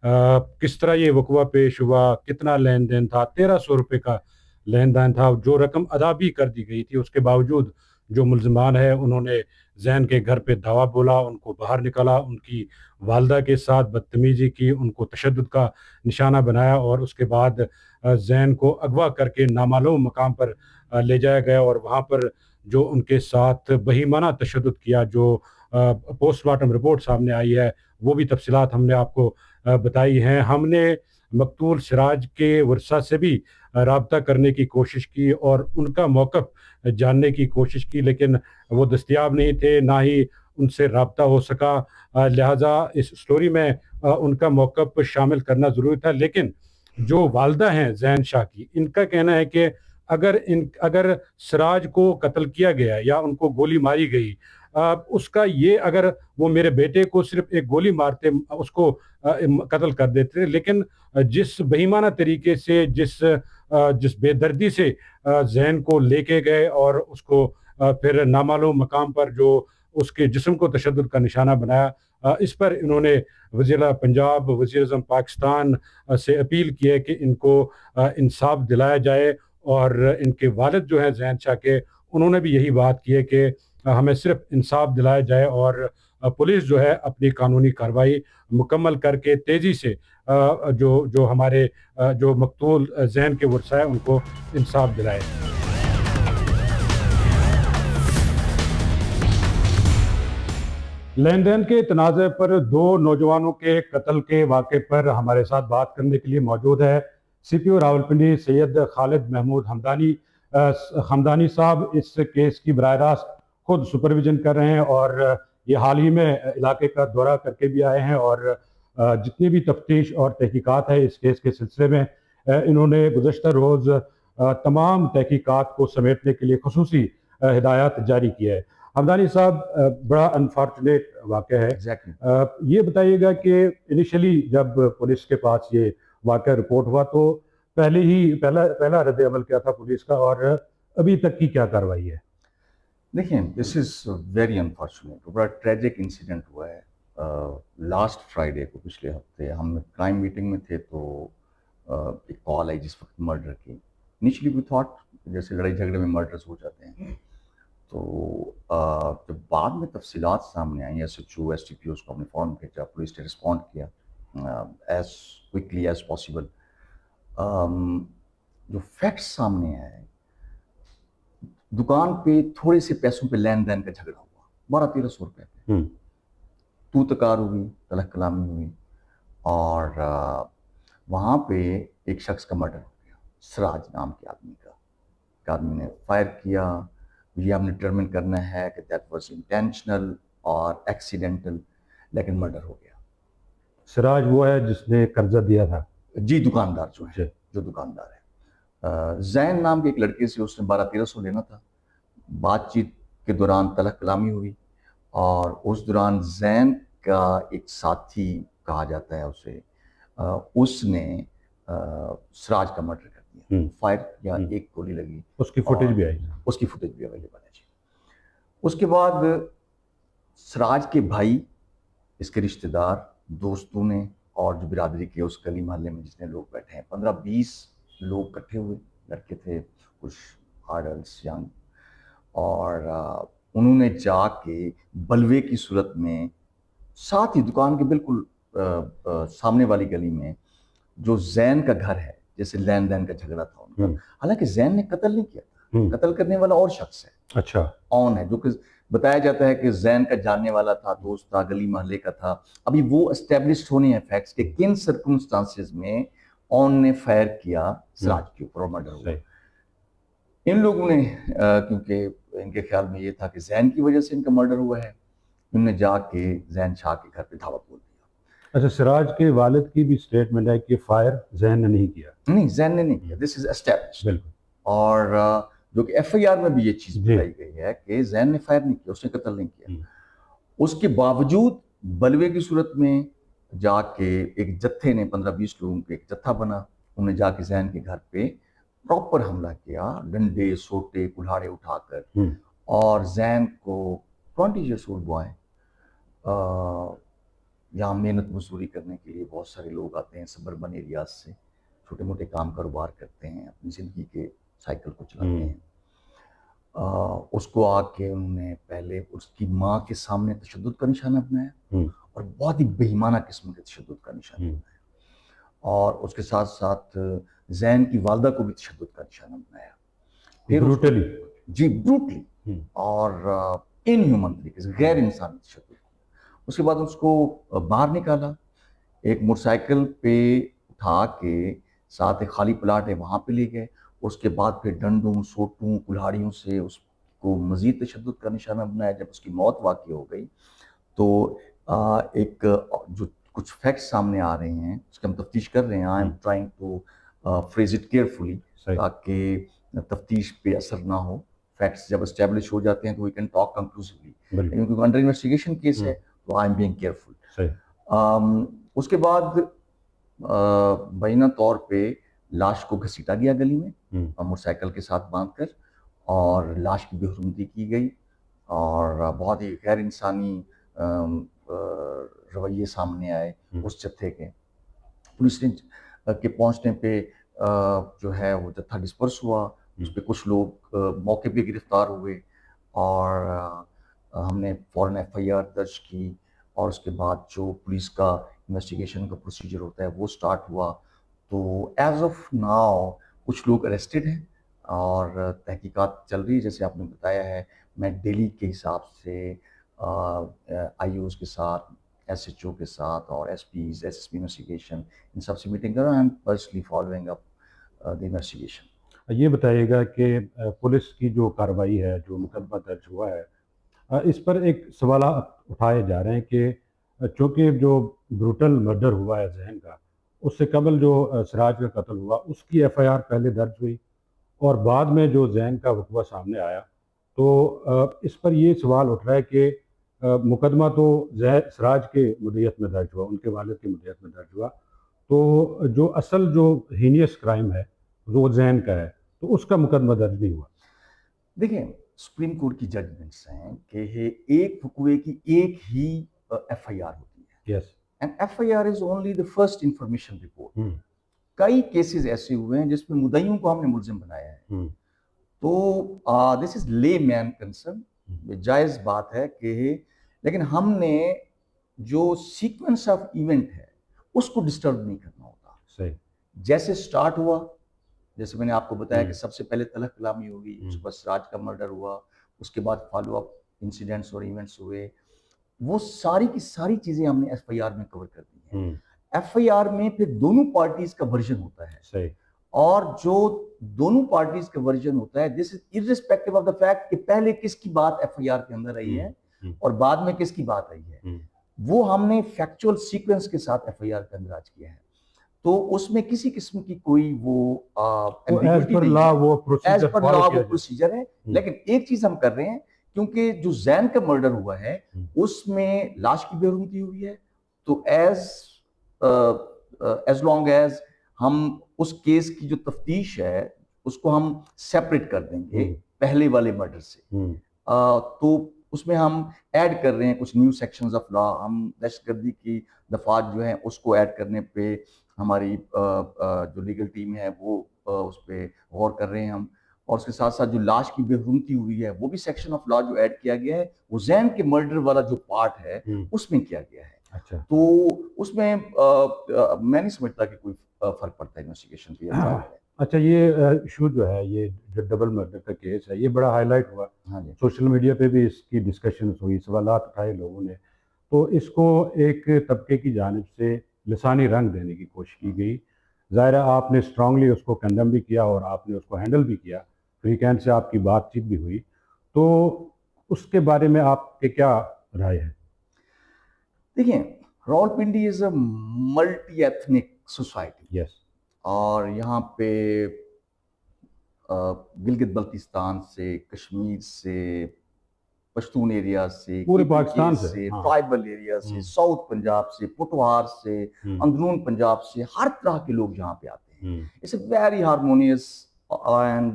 किस तरह ये वक़्वा पेश हुआ, कितना लेन देन था? 1300 रुपये का लेन देन था, जो रकम अदा भी कर दी गई थी। उसके बावजूद जो मुल्ज़मान है उन्होंने जैन के घर पे धावा बोला, उनको बाहर निकाला, उनकी वालदा के साथ बदतमीज़ी की, उनको तशद्दुद का निशाना बनाया और उसके बाद जैन को अगवा करके नामालूम मकाम पर ले जाया गया और वहाँ पर जो उनके साथ बहीमाना तशद्दुद किया, जो पोस्टमार्टम रिपोर्ट सामने आई है, वो भी तफसीलात हमने आपको बताई हैं। हमने मकतूल सिराज के वर्सा से भी राब्ता करने की कोशिश की और उनका मौक़िफ़ जानने की कोशिश की, लेकिन वो दस्तयाब नहीं थे, ना ही उनसे राब्ता हो सका। लिहाजा इस स्टोरी में उनका मौक़िफ़ शामिल करना ज़रूरी था। लेकिन जो वालदा हैं जैन शाह की, इनका कहना है कि अगर सिराज को कत्ल किया गया या उनको गोली मारी गई, उसका ये, अगर वो मेरे बेटे को सिर्फ एक गोली मारते उसको कत्ल कर देते, लेकिन जिस बेईमाना तरीके से, जिस बेदर्दी से जैन को लेके गए और उसको फिर नामालूम मकाम पर जो उसके जिस्म को तशद्दुद का निशाना बनाया, इस पर इन्होंने वज़ीर पंजाब, वज़ीर-ए-आज़म पाकिस्तान से अपील की है कि इनको इंसाफ दिलाया जाए। और इनके वालिद जो हैं जैन शाह के, उन्होंने भी यही बात की है कि हमें सिर्फ इंसाफ दिलाया जाए और पुलिस जो है अपनी कानूनी कार्रवाई मुकम्मल करके तेज़ी से जो हमारे जो मकतूल जैन के वर्सा है उनको इंसाफ दिलाए। लेन देन के तनाज़े पर दो नौजवानों के कत्ल के वाक़े पर हमारे साथ बात करने के लिए मौजूद है CPO रावलपिंडी सैयद खालिद महमूद हमदानी साहब। इस केस की बराह रास्त खुद सुपरविजन कर रहे हैं और ये हाल ही में इलाके का दौरा करके भी आए हैं और जितनी भी तफ्तीश और तहकीकात है इस केस के सिलसिले में, इन्होंने गुज़श्ता रोज़ तमाम तहकीकात को समेटने के लिए खुसूसी हिदायत जारी की है। हमदानी साहब, बड़ा अनफॉर्चुनेट वाक़या है। Exactly. ये बताइएगा कि इनिशियली जब पुलिस के पास ये वाक़या रिपोर्ट हुआ तो पहला रद्द अमल क्या था पुलिस का और अभी तक की क्या कार्रवाई है? देखिए, दिस इज़ वेरी अनफॉर्चुनेट, बड़ा ट्रेजिक इंसिडेंट हुआ है। लास्ट फ्राइडे को, पिछले हफ्ते हम क्राइम मीटिंग में थे तो एक कॉल आई जिस वक्त मर्डर की। इनिशियली वी थॉट जैसे लड़ाई झगड़े में मर्डर्स हो जाते हैं, तो जब बाद में तफसीलात सामने आई, SHO STPO को हमने फ़ौरन भेजा, पुलिस ने रिस्पॉन्ड किया एज क्विकली एज पॉसिबल। जो फैक्ट्स सामने आए, दुकान पे थोड़े से पैसों पे लेन देन का झगड़ा हुआ, 1200-1300 रुपए पे तू तकार हुई, तलक कलामी हुई, और वहाँ पे एक शख्स का मर्डर हो गया, सिराज नाम के आदमी का। एक आदमी ने फायर किया। ये हमने डिटरमिन करना है कि दैट वाज इंटेंशनल और एक्सीडेंटल, लेकिन मर्डर हो गया। सिराज वो है जिसने कर्जा दिया था? जी, दुकानदार जो जी। है, जो दुकानदार है। जैन नाम के एक लड़के से उसने 1200-1300 लेना था। बातचीत के दौरान तलक कलामी हुई, और उस दौरान जैन का एक साथी कहा जाता है उसे, उसने सिराज का मर्डर कर दिया, फायर किया, एक गोली लगी। उसकी फुटेज भी आई? उसकी फुटेज भी अवेलेबल है जी। उसके बाद सिराज के भाई, इसके रिश्तेदार, दोस्तों ने, और जो बिरादरी के उस गली मोहल्ले में जितने लोग बैठे हैं, 15-20 लोग इकट्ठे हुए, लड़के थे, कुछ अडल्ट्स, यंग, और उन्होंने जाके बलवे की सूरत में साथ ही दुकान के बिल्कुल सामने वाली गली में जो जैन का घर है, जैसे लेन देन का झगड़ा था उनका, हालांकि जैन ने कत्ल नहीं किया था, कत्ल करने वाला और शख्स है, अच्छा, ऑन है, जो कि बताया जाता है कि जैन का जानने वाला था, दोस्त था, गली मोहल्ले का था। अभी वो एस्टेब्लिश्ड होने हैं फैक्ट्स के किन सर्कमस्टांसेस में ऑन ने फायर किया सिराज के ऊपर और मर्डर हुआ। इन लोगों ने क्योंकि इनके ख्याल में ये था कि जैन की वजह से इनका मर्डर हुआ है, इन्होंने जाके जैन शाह के घर पे धावा बोल दिया। अच्छा, सिराज के वालिद की भी स्टेटमेंट है कि फायर जैन ने नहीं किया? नहीं, जैन ने नहीं किया, दिस इज एस्टैब्लिश्ड। बिल्कुल। और जो कि FIR में भी ये चीज़ बताई गई है कि जैन ने फायर नहीं किया, उसने कत्ल नहीं किया। उसके बावजूद बलवे की सूरत में जाके एक जत्थे ने, 15-20 लोगों के एक जत्था बना, उन्होंने जाके जैन के घर पे प्रॉपर हमला किया, डंडे, सोटे, कुल्हाड़े उठाकर, और जैन को 20 years old बॉय, यहाँ मेहनत मजदूरी करने के लिए बहुत सारे लोग आते हैं सबर्बन एरियाज से, छोटे मोटे काम कारोबार करते हैं, अपनी ज़िंदगी के साइकिल को चलाते हैं। उसको आके उन्होंने पहले उसकी माँ के सामने तशद्दुद का निशाना बनाया, और बहुत ही बेईमाना किस्म के तशद्दुद का निशाना बनाया, और उसके साथ साथ जैन की वालदा को भी तशद्दुद का निशाना बनाया, फिर ब्रूटली? जी, ब्रूटली और इनह्यूमन तरीके से, गैर इंसानी तशद्दुद। उसके बाद उसको बाहर निकाला, एक मोटरसाइकिल पे उठा के, साथ एक खाली प्लाट है वहाँ पे ले गए। उसके बाद फिर डंडों, सोटों, कुल्हाड़ियों से उसको मज़ीद तशद्दुद का निशाना बनाया। जब उसकी मौत वाक़ई हो गई तो एक जो कुछ फैक्ट्स सामने आ रहे हैं उसकी हम तफ्तीश कर रहे हैं। I am trying to phrase it carefully ताकि तफ्तीश पे असर ना हो। फैक्ट्स जब एस्टेब्लिश हो जाते हैं तो वी कैन टॉक कंक्लूसिवली, क्योंकि अंडर इन्वेस्टिगेशन केस है तो आई एम बीइंग केयरफुल। उसके बाद बैना तौर पे लाश को घसीटा गया गली में मोटरसाइकिल के साथ बांधकर, और लाश की बेहुरमती की गई, और बहुत ही गैर इंसानी रवैये सामने आए उस जत्थे के। पुलिस ने के पहुंचने पे जो है वो जत्था डिस्पर्स हुआ, उस पर कुछ लोग मौके पे गिरफ्तार हुए, और हमने फ़ौरन FIR दर्ज की, और उसके बाद जो पुलिस का इन्वेस्टिगेशन का प्रोसीजर होता है वो स्टार्ट हुआ। तो एज ऑफ नाउ कुछ लोग अरेस्टेड हैं और तहकीकात चल रही है। जैसे आपने बताया है, मैं दिल्ली के हिसाब से IOs के साथ, SHO के साथ, और SPs, SSP इन्वेस्टिगेशन, इन सब से मीटिंग कर रहा हूँ। I am personally following up the investigation. ये बताइएगा कि पुलिस की जो कार्रवाई है, जो मुकदमा दर्ज हुआ है, इस पर एक सवाल उठाए जा रहे हैं कि चूँकि जो ब्रूटल मर्डर हुआ है जहन का, उससे कबल जो सिराज का कत्ल हुआ उसकी FIR पहले दर्ज हुई, और बाद में जो जैन का वक़्वा सामने आया तो इस पर ये सवाल उठ रहा है कि मुकदमा तो सिराज के मुद्दत में दर्ज हुआ, उनके वालिद की मुद्दत में दर्ज हुआ, तो जो असल जो हीनियस क्राइम है वो जैन का है, तो उसका मुकदमा दर्ज नहीं हुआ। देखिए, सुप्रीम कोर्ट की जजमेंट्स हैं कि एक हुक्मे की एक ही एफआईआर होती है, yes. And FIR is only the first information report. कई केसेस ऐसे हुए हैं जिसमें मुद्दईयों को हमने मुलजिम बनाया है, तो दिस इज ले मैन कंसर्न, जायज बात है कि, लेकिन हमने जो सीक्वेंस ऑफ इवेंट है उसको डिस्टर्ब नहीं करना होता। सही। जैसे स्टार्ट हुआ, जैसे मैंने आपको बताया कि सबसे पहले तलख कलामी हुई, उसके बाद सिराज का मर्डर हुआ, उसके बाद फॉलो अप इंसिडेंट्स और इवेंट्स हुए, वो सारी की सारी चीजें हमने एफआईआर में कवर कर दी हैं। एफआईआर में फिर दोनों पार्टीज का वर्जन होता है, सही। और जो दोनों पार्टीज का वर्जन होता है, this is irrespective of the fact कि पहले किसकी बात एफआईआर के अंदर आई है और बाद में किसकी बात आई है, वो हमने फैक्चुअल सीक्वेंस के साथ एफआईआर के अंदर आज किया है। तो उसमें किसी किस्म की कोई वो एज पर लॉ वो प्रोसीजर है। लेकिन एक चीज हम कर रहे हैं, क्योंकि जो जैन का मर्डर हुआ है उसमें लाश की बेरुमती हुई है, तो एज लॉन्ग एज हम उस केस की जो तफ्तीश है उसको हम सेपरेट कर देंगे पहले वाले मर्डर से, तो उसमें हम ऐड कर रहे हैं कुछ न्यू सेक्शंस ऑफ लॉ। हम दहशतगर्दी की दफात जो है उसको ऐड करने पे हमारी जो लीगल टीम है वो उस पर गौर कर रहे हैं हम, और उसके साथ साथ जो लाश की बेरुमती हुई है वो भी सेक्शन ऑफ लॉ जो ऐड किया गया है वो जैन के मर्डर वाला जो पार्ट है उसमें किया गया है। अच्छा। तो उसमें मैं नहीं समझता कि कोई फर्क पड़ता है इन्वेस्टिगेशन पे। अच्छा, ये इशू जो है, ये जो डबल मर्डर का केस है, ये बड़ा हाईलाइट हुआ। हाँ जी। सोशल मीडिया पे भी इसकी डिस्कशन हुई, सवालात उठाए लोगों ने, तो इसको एक तबके की जानिब से लिसानी रंग देने की कोशिश की गई। ज़ाहिर है आपने स्ट्रांगली उसको कंडेम भी किया और आपने उसको हैंडल भी किया, फ्री कैंप से आपकी बातचीत भी हुई, तो उसके बारे में आपके क्या राय है? देखिए, Rawalpindi is a multi ethnic society. Yes. और यहाँ पे गिलगित बल्तिस्तान से, कश्मीर से, पश्तून एरिया से, पूरे KPK पाकिस्तान से, हाँ। ट्राइबल एरिया से, साउथ पंजाब से, पुटवार से, अंदरून पंजाब से, हर तरह के लोग यहाँ पे आते हैं। It's a very harmonious and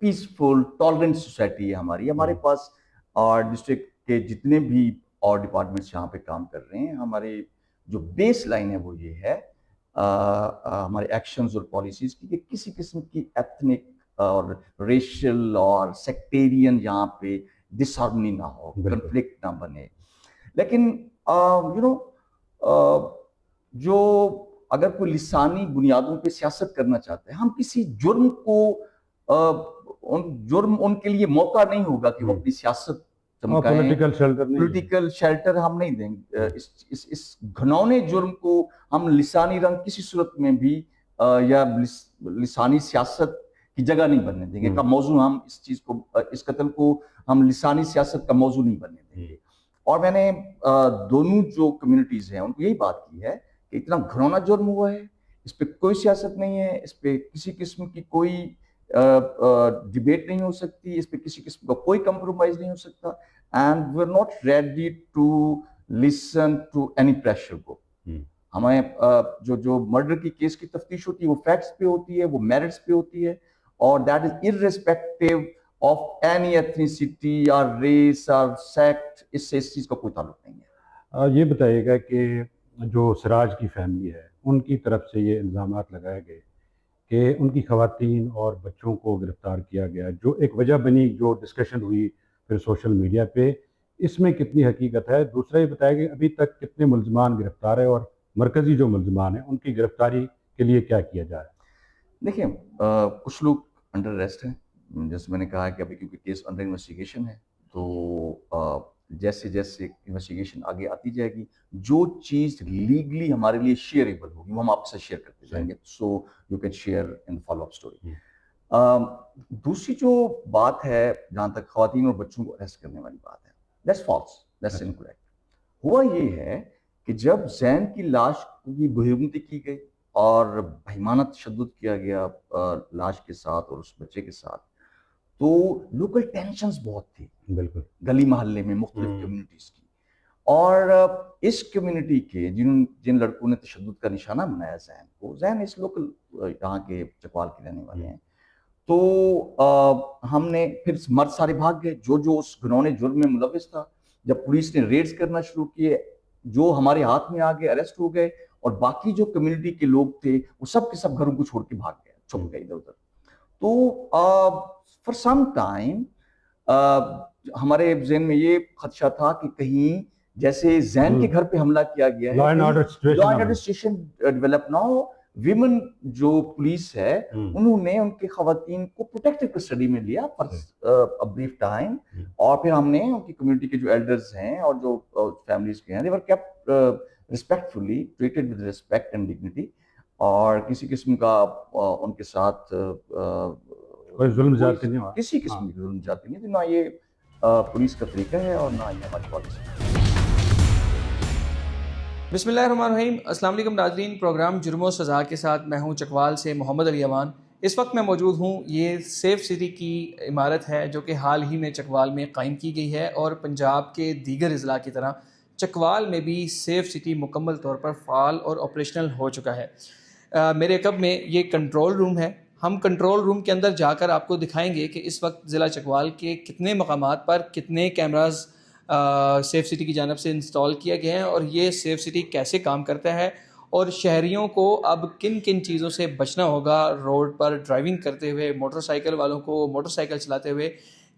peaceful tolerant society है हमारी। हमारे पास और डिस्ट्रिक्ट के जितने भी और डिपार्टमेंट्स यहाँ पे काम कर रहे हैं, हमारे जो बेस लाइन है वो ये है हमारे एक्शंस और पॉलिसीज की, कि किसी किस्म की एथनिक और रेशियल और सेक्टेरियन यहाँ पे डिसहार्मनी ना हो, कन्फ्लिक्ट ना बने। लेकिन जो अगर कोई लिसानी बुनियादों पे सियासत करना चाहते हैं, हम किसी जुर्म को जुर्म उनके लिए मौका नहीं होगा कि वो अपनी सियासत चमकाएं। पॉलिटिकल शेल्टर हम नहीं देंगे। इस घनौने जुर्म को हम लिसानी रंग किसी सूरत में भी या लिसानी सियासत की जगह नहीं बनने देंगे का मौजू। हम इस चीज को, इस कत्ल को हम लिसानी सियासत का मौजू नहीं बनने देंगे। और मैंने दोनों जो कम्युनिटीज हैं उनको यही बात की है कि इतना घनौना जुर्म हुआ है, इस पे कोई सियासत नहीं है, इस पे किसी किस्म की कोई डिबेट नहीं हो सकती, इस पे किसी किस्म का कोई कंप्रोमाइज नहीं हो सकता, and we are not ready to listen to any pressure group. हमें जो मर्डर की केस की तफ्तीश होती है वो फैक्ट्स पे होती है, वो मेरिट्स पे होती है, और that is irrespective of any ethnicity और रेस और सेक्ट। इससे इस चीज का कोई ताल्लुक नहीं है। ये बताइएगा कि जो सिराज की फैमिली है उनकी तरफ से ये इल्ज़ामात लगाए गए कि उनकी ख़वातीन और बच्चों को गिरफ्तार किया गया, जो एक वजह बनी, जो डिस्कशन हुई फिर सोशल मीडिया पे, इसमें कितनी हकीकत है? दूसरा ये बताया कि अभी तक कितने मुल्ज़मान गिरफ्तार है और मरकज़ी जो मुल्ज़मान हैं उनकी गिरफ्तारी के लिए क्या किया जा रहा है? देखिए, कुछ लोग अंडर अरेस्ट हैं, जैसे मैंने कहा कि अभी क्योंकि केस अंडर इन्वेस्टिगेशन है, तो जैसे जैसे इन्वेस्टिगेशन आगे आती जाएगी, जो चीज़ लीगली हमारे लिए शेयरेबल होगी वो हम आपसे शेयर करते जाएंगे, so you can share in follow up story. दूसरी जो बात है, जहाँ तक ख़वातीन और बच्चों को अरेस्ट करने वाली बात है, दैट्स फॉल्स, दैट्स इनकरेक्ट। हुआ ये है कि जब जैन की लाश की बेरुमती की गई और भाईमाना तशद्दुद किया गया लाश के साथ और उस बच्चे के साथ, तो लोकल टेंशंस बहुत थी, बिल्कुल, गली मोहल्ले में मुख्तलिफ कम्युनिटीज की, اور اس کمیونٹی کے جن لڑکوں نے تشدد کا نشانہ بنایا ذہن کو، ذہن اس لوکل یہاں کے چکوال کے رہنے والے ہیں، تو ہم نے پھر مرد سارے بھاگ گئے جو اس گھنونے جرم میں ملوث تھا. جب پولیس نے ریڈز کرنا شروع کیے، جو ہمارے ہاتھ میں آ گئے اریسٹ ہو گئے، اور باقی جو کمیونٹی کے لوگ تھے وہ سب کے سب گھروں کو چھوڑ کے بھاگ گئے، چھپ گئے ادھر ادھر. تو فار سم ٹائم ہمارے ذہن میں یہ خدشہ تھا کہ کہیں جیسے زین کے گھر پہ حملہ کیا گیا ہے، law and order situation develop نہ ہو. ویمن جو پولیس ہے انہوں نے ان کے خواتین کو پروٹیکٹیو کسٹڈی میں لیا فار بریف ٹائم، اور پھر ہم نے ان کی کمیونٹی کے جو ایلڈرز ہیں اور جو فیملیز کے ہیں they were kept respectfully treated with respect and dignity، اور کسی قسم کا ان کے ساتھ کوئی ظلم زیادتی نہیں ہوا، کسی قسم کی ظلم زیادتی نہیں. نہ یہ پولیس کا طریقہ ہے اور نہ یہ ہماری پالیسی ہے. بسم اللہ الرحمن الرحیم. السلام علیکم ناظرین، پروگرام جرم و سزا کے ساتھ میں ہوں چکوال سے محمد علی اوان. اس وقت میں موجود ہوں، یہ سیف سٹی کی عمارت ہے جو کہ حال ہی میں چکوال میں قائم کی گئی ہے، اور پنجاب کے دیگر اضلاع کی طرح چکوال میں بھی سیف سٹی مکمل طور پر فعال اور آپریشنل ہو چکا ہے. میرے عقب میں یہ کنٹرول روم ہے. ہم کنٹرول روم کے اندر جا کر آپ کو دکھائیں گے کہ اس وقت ضلع چکوال کے کتنے مقامات پر کتنے کیمراز سیف سٹی کی جانب سے انسٹال کیا گئے ہیں، اور یہ سیف سٹی کیسے کام کرتا ہے، اور شہریوں کو اب کن کن چیزوں سے بچنا ہوگا روڈ پر ڈرائیونگ کرتے ہوئے، موٹر سائیکل والوں کو موٹر سائیکل چلاتے ہوئے،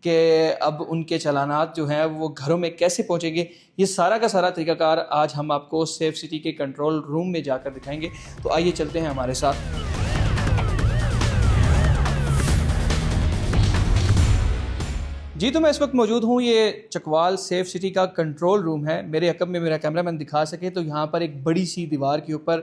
کہ اب ان کے چلانات جو ہیں وہ گھروں میں کیسے پہنچیں گے. یہ سارا کا سارا طریقہ کار آج ہم آپ کو سیف سٹی کے کنٹرول روم میں جا کر دکھائیں گے. تو آئیے چلتے ہیں ہمارے ساتھ. جی، تو میں اس وقت موجود ہوں، یہ چکوال سیف سٹی کا کنٹرول روم ہے. میرے عقب میں میرا کیمرہ مین دکھا سکے تو یہاں پر ایک بڑی سی دیوار کے اوپر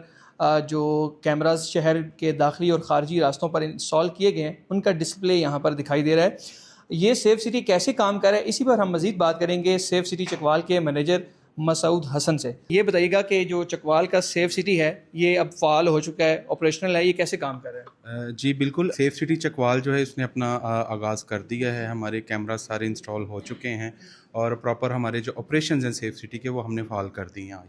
جو کیمراز شہر کے داخلی اور خارجی راستوں پر انسٹال کیے گئے ہیں ان کا ڈسپلے یہاں پر دکھائی دے رہا ہے. یہ سیف سٹی کیسے کام کر رہا ہے، اسی پر ہم مزید بات کریں گے سیف سٹی چکوال کے مینیجر مسعود حسن سے. یہ بتائیے گا کہ جو چکوال کا سیف سٹی ہے یہ اب فعال ہو چکا ہے، آپریشنل ہے، یہ کیسے کام کر رہا ہے؟ جی بالکل، سیف سٹی چکوال جو ہے اس نے اپنا آغاز کر دیا ہے. ہمارے کیمرہ سارے انسٹال ہو چکے ہیں، اور پراپر ہمارے جو آپریشنز ہیں سیف سٹی کے وہ ہم نے فعال کر دی ہیں.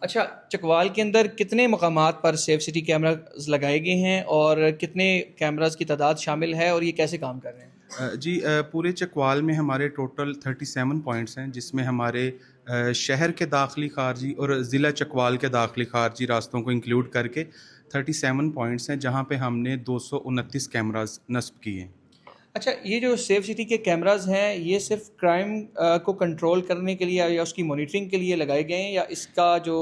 اچھا، چکوال کے اندر کتنے مقامات پر سیف سٹی کیمراز لگائے گئے ہیں، اور کتنے کیمراز کی تعداد شامل ہے، اور یہ کیسے کام کر رہے ہیں؟ جی پورے چکوال میں ہمارے ٹوٹل 37 پوائنٹس ہیں، جس میں ہمارے شہر کے داخلی خارجی اور ضلع چکوال کے داخلی خارجی راستوں کو انکلوڈ کر کے 37 پوائنٹس ہیں، جہاں پہ ہم نے 229 کیمراز نصب کیے ہیں. اچھا، یہ جو سیف سٹی کے کیمراز ہیں یہ صرف کرائم کو کنٹرول کرنے کے لیے یا اس کی مانیٹرنگ کے لیے لگائے گئے ہیں، یا اس کا جو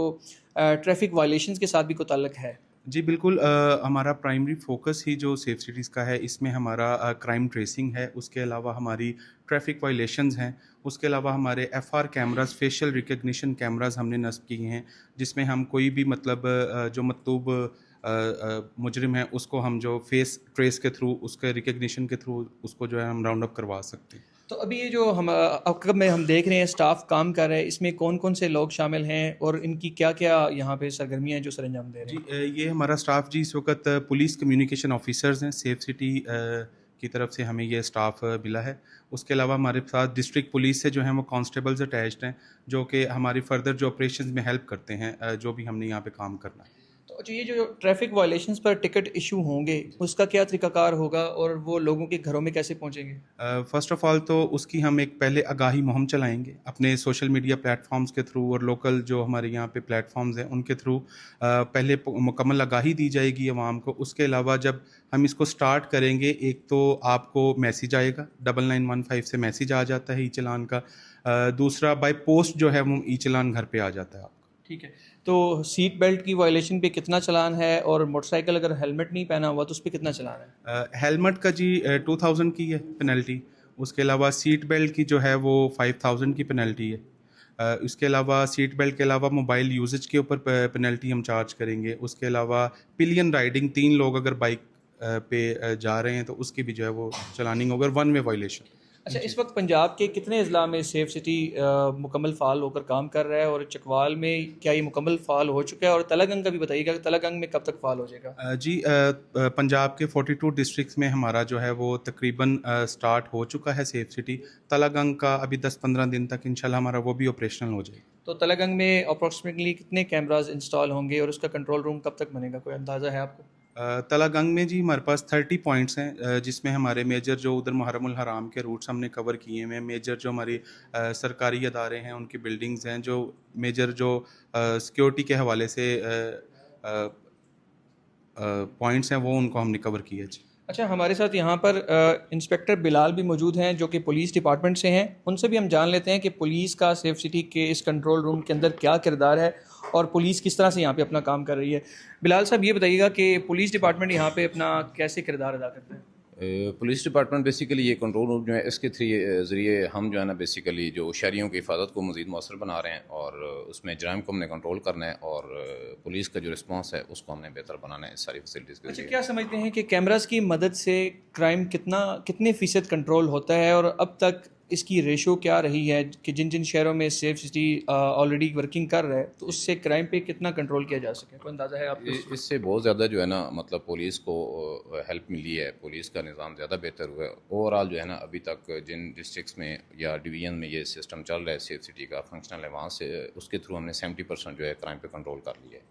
ٹریفک وائلیشنز کے ساتھ بھی کوئی تعلق ہے؟ جی بالکل، ہمارا پرائمری فوکس ہی جو سیف سٹیز کا ہے اس میں ہمارا کرائم ٹریسنگ ہے، اس کے علاوہ ہماری ٹریفک وائلیشنز ہیں، اس کے علاوہ ہمارے FR cameras, facial recognition cameras ہم نے نصب کیے ہیں، جس میں ہم کوئی بھی مطلب جو مطلوب مجرم ہے اس کو ہم جو فیس ٹریس کے تھرو، اس کے ریکگنیشن کے تھرو اس کو جو ہے ہم راؤنڈ اپ کروا سکتے ہیں. تو ابھی یہ جو ہم عقب میں ہم دیکھ رہے ہیں اسٹاف کام کر رہا ہے، اس میں کون کون سے لوگ شامل ہیں، اور ان کی کیا کیا یہاں پہ سرگرمیاں ہیں جو سر انجام دے رہے ہیں؟ جی یہ ہمارا اسٹاف جی اس وقت پولیس کمیونیکیشن آفیسرز ہیں. سیف سٹی کی طرف سے ہمیں یہ اسٹاف ملا ہے. اس کے علاوہ ہمارے ساتھ ڈسٹرکٹ پولیس سے جو ہیں وہ کانسٹیبلز اٹیچڈ ہیں، جو کہ ہماری فردر جو آپریشنز میں ہیلپ کرتے ہیں، جو بھی ہم نے یہاں پہ کام کرنا ہے. تو یہ جو ٹریفک وائلیشنز پر ٹکٹ ایشو ہوں گے اس کا کیا طریقہ کار ہوگا، اور وہ لوگوں کے گھروں میں کیسے پہنچیں گے؟ فرسٹ آف آل تو اس کی ہم ایک پہلے آگاہی مہم چلائیں گے اپنے سوشل میڈیا پلیٹ فارمز کے تھرو، اور لوکل جو ہمارے یہاں پہ پلیٹ فارمز ہیں ان کے تھرو پہلے مکمل آگاہی دی جائے گی عوام کو. اس کے علاوہ جب ہم اس کو سٹارٹ کریں گے، ایک تو آپ کو میسیج آئے گا، 9915 سے میسیج آ جاتا ہے ای چلان کا. دوسرا بائی پوسٹ جو ہے وہ ای چلان گھر پہ آ جاتا ہے آپ کو. ٹھیک ہے. تو سیٹ بیلٹ کی وائلیشن پہ کتنا چلان ہے، اور موٹر سائیکل اگر ہیلمٹ نہیں پہنا ہوا تو اس پہ کتنا چلان ہے؟ ہیلمٹ کا جی 2000 کی ہے پینلٹی. اس کے علاوہ سیٹ بیلٹ کی جو ہے وہ 5000 کی پینلٹی ہے. اس کے علاوہ سیٹ بیلٹ کے علاوہ موبائل یوزج کے اوپر پینلٹی ہم چارج کریں گے. اس کے علاوہ پلین رائڈنگ، 3 لوگ اگر بائک پہ جا رہے ہیں تو اس کی بھی جو ہے وہ چلاننگ ہوگا، 1 وے وائلیشن. اچھا، اس وقت پنجاب کے کتنے اضلاع میں سیف سٹی مکمل فعال ہو کر کام کر رہا ہے، اور چکوال میں کیا یہ مکمل فعال ہو چکا ہے، اور تلہ گنگ کا بھی بتائیے گا کہ تلہ گنگ میں کب تک فعال ہو جائے گا؟ جی پنجاب کے 42 ڈسٹرکٹس میں ہمارا جو ہے وہ تقریباً سٹارٹ ہو چکا ہے سیف سٹی. تلہ گنگ کا ابھی 10-15 دن تک انشاءاللہ ہمارا وہ بھی آپریشنل ہو جائے گا. تو تلہ گنگ میں اپروکسیمیٹلی کتنے کیمراز انسٹال ہوں گے اور اس کا کنٹرول روم کب تک بنے گا، کوئی اندازہ ہے آپ کو؟ تلہ گنگ میں جی ہمارے پاس 30 پوائنٹس ہیں، جس میں ہمارے میجر جو ادھر محرم الحرام کے روٹس ہم نے کور کیے ہیں، میجر جو ہماری سرکاری ادارے ہیں ان کی بلڈنگز ہیں، جو میجر جو سیکیورٹی کے حوالے سے پوائنٹس ہیں وہ ان کو ہم نے کور کیے. جی اچھا، ہمارے ساتھ یہاں پر انسپیکٹر بلال بھی موجود ہیں جو کہ پولیس ڈپارٹمنٹ سے ہیں. ان سے بھی ہم جان لیتے ہیں کہ پولیس کا سیف سٹی کے اس کنٹرول روم کے اندر کیا کردار ہے اور پولیس کس طرح سے یہاں پہ اپنا کام کر رہی ہے. بلال صاحب، یہ بتائیے گا کہ پولیس ڈپارٹمنٹ یہاں پہ اپنا کیسے کردار ادا کرتا ہے؟ پولیس ڈپارٹمنٹ بیسیکلی یہ کنٹرول روم جو ہے اس کے ذریعے ہم جو ہے نا بیسیکلی جو شہریوں کی حفاظت کو مزید مؤثر بنا رہے ہیں، اور اس میں جرائم کو ہم نے کنٹرول کرنا ہے، اور پولیس کا جو رسپانس ہے اس کو ہم نے بہتر بنانا ہے اس ساری فیسلٹیز کے اچھا، ذریعے. کیا سمجھتے ہیں کہ کیمراز کی مدد سے کرائم کتنے فیصد کنٹرول ہوتا ہے، اور اب تک اس کی ریشو کیا رہی ہے کہ جن شہروں میں سیف سٹی آلریڈی ورکنگ کر رہا ہے تو اس سے کرائم پہ کتنا کنٹرول کیا جا سکے، کوئی اندازہ ہے آپ کو؟ اس سے بہت زیادہ جو ہے نا مطلب پولیس کو ہیلپ ملی ہے، پولیس کا نظام زیادہ بہتر ہوا ہے. اوور آل جو ہے نا ابھی تک جن ڈسٹرکٹس میں یا ڈویژن میں یہ سسٹم چل رہا ہے سیف سٹی کا فنکشنل ہے، وہاں سے اس کے تھرو ہم نے 70% جو ہے کرائم پہ کنٹرول کر لیا ہے.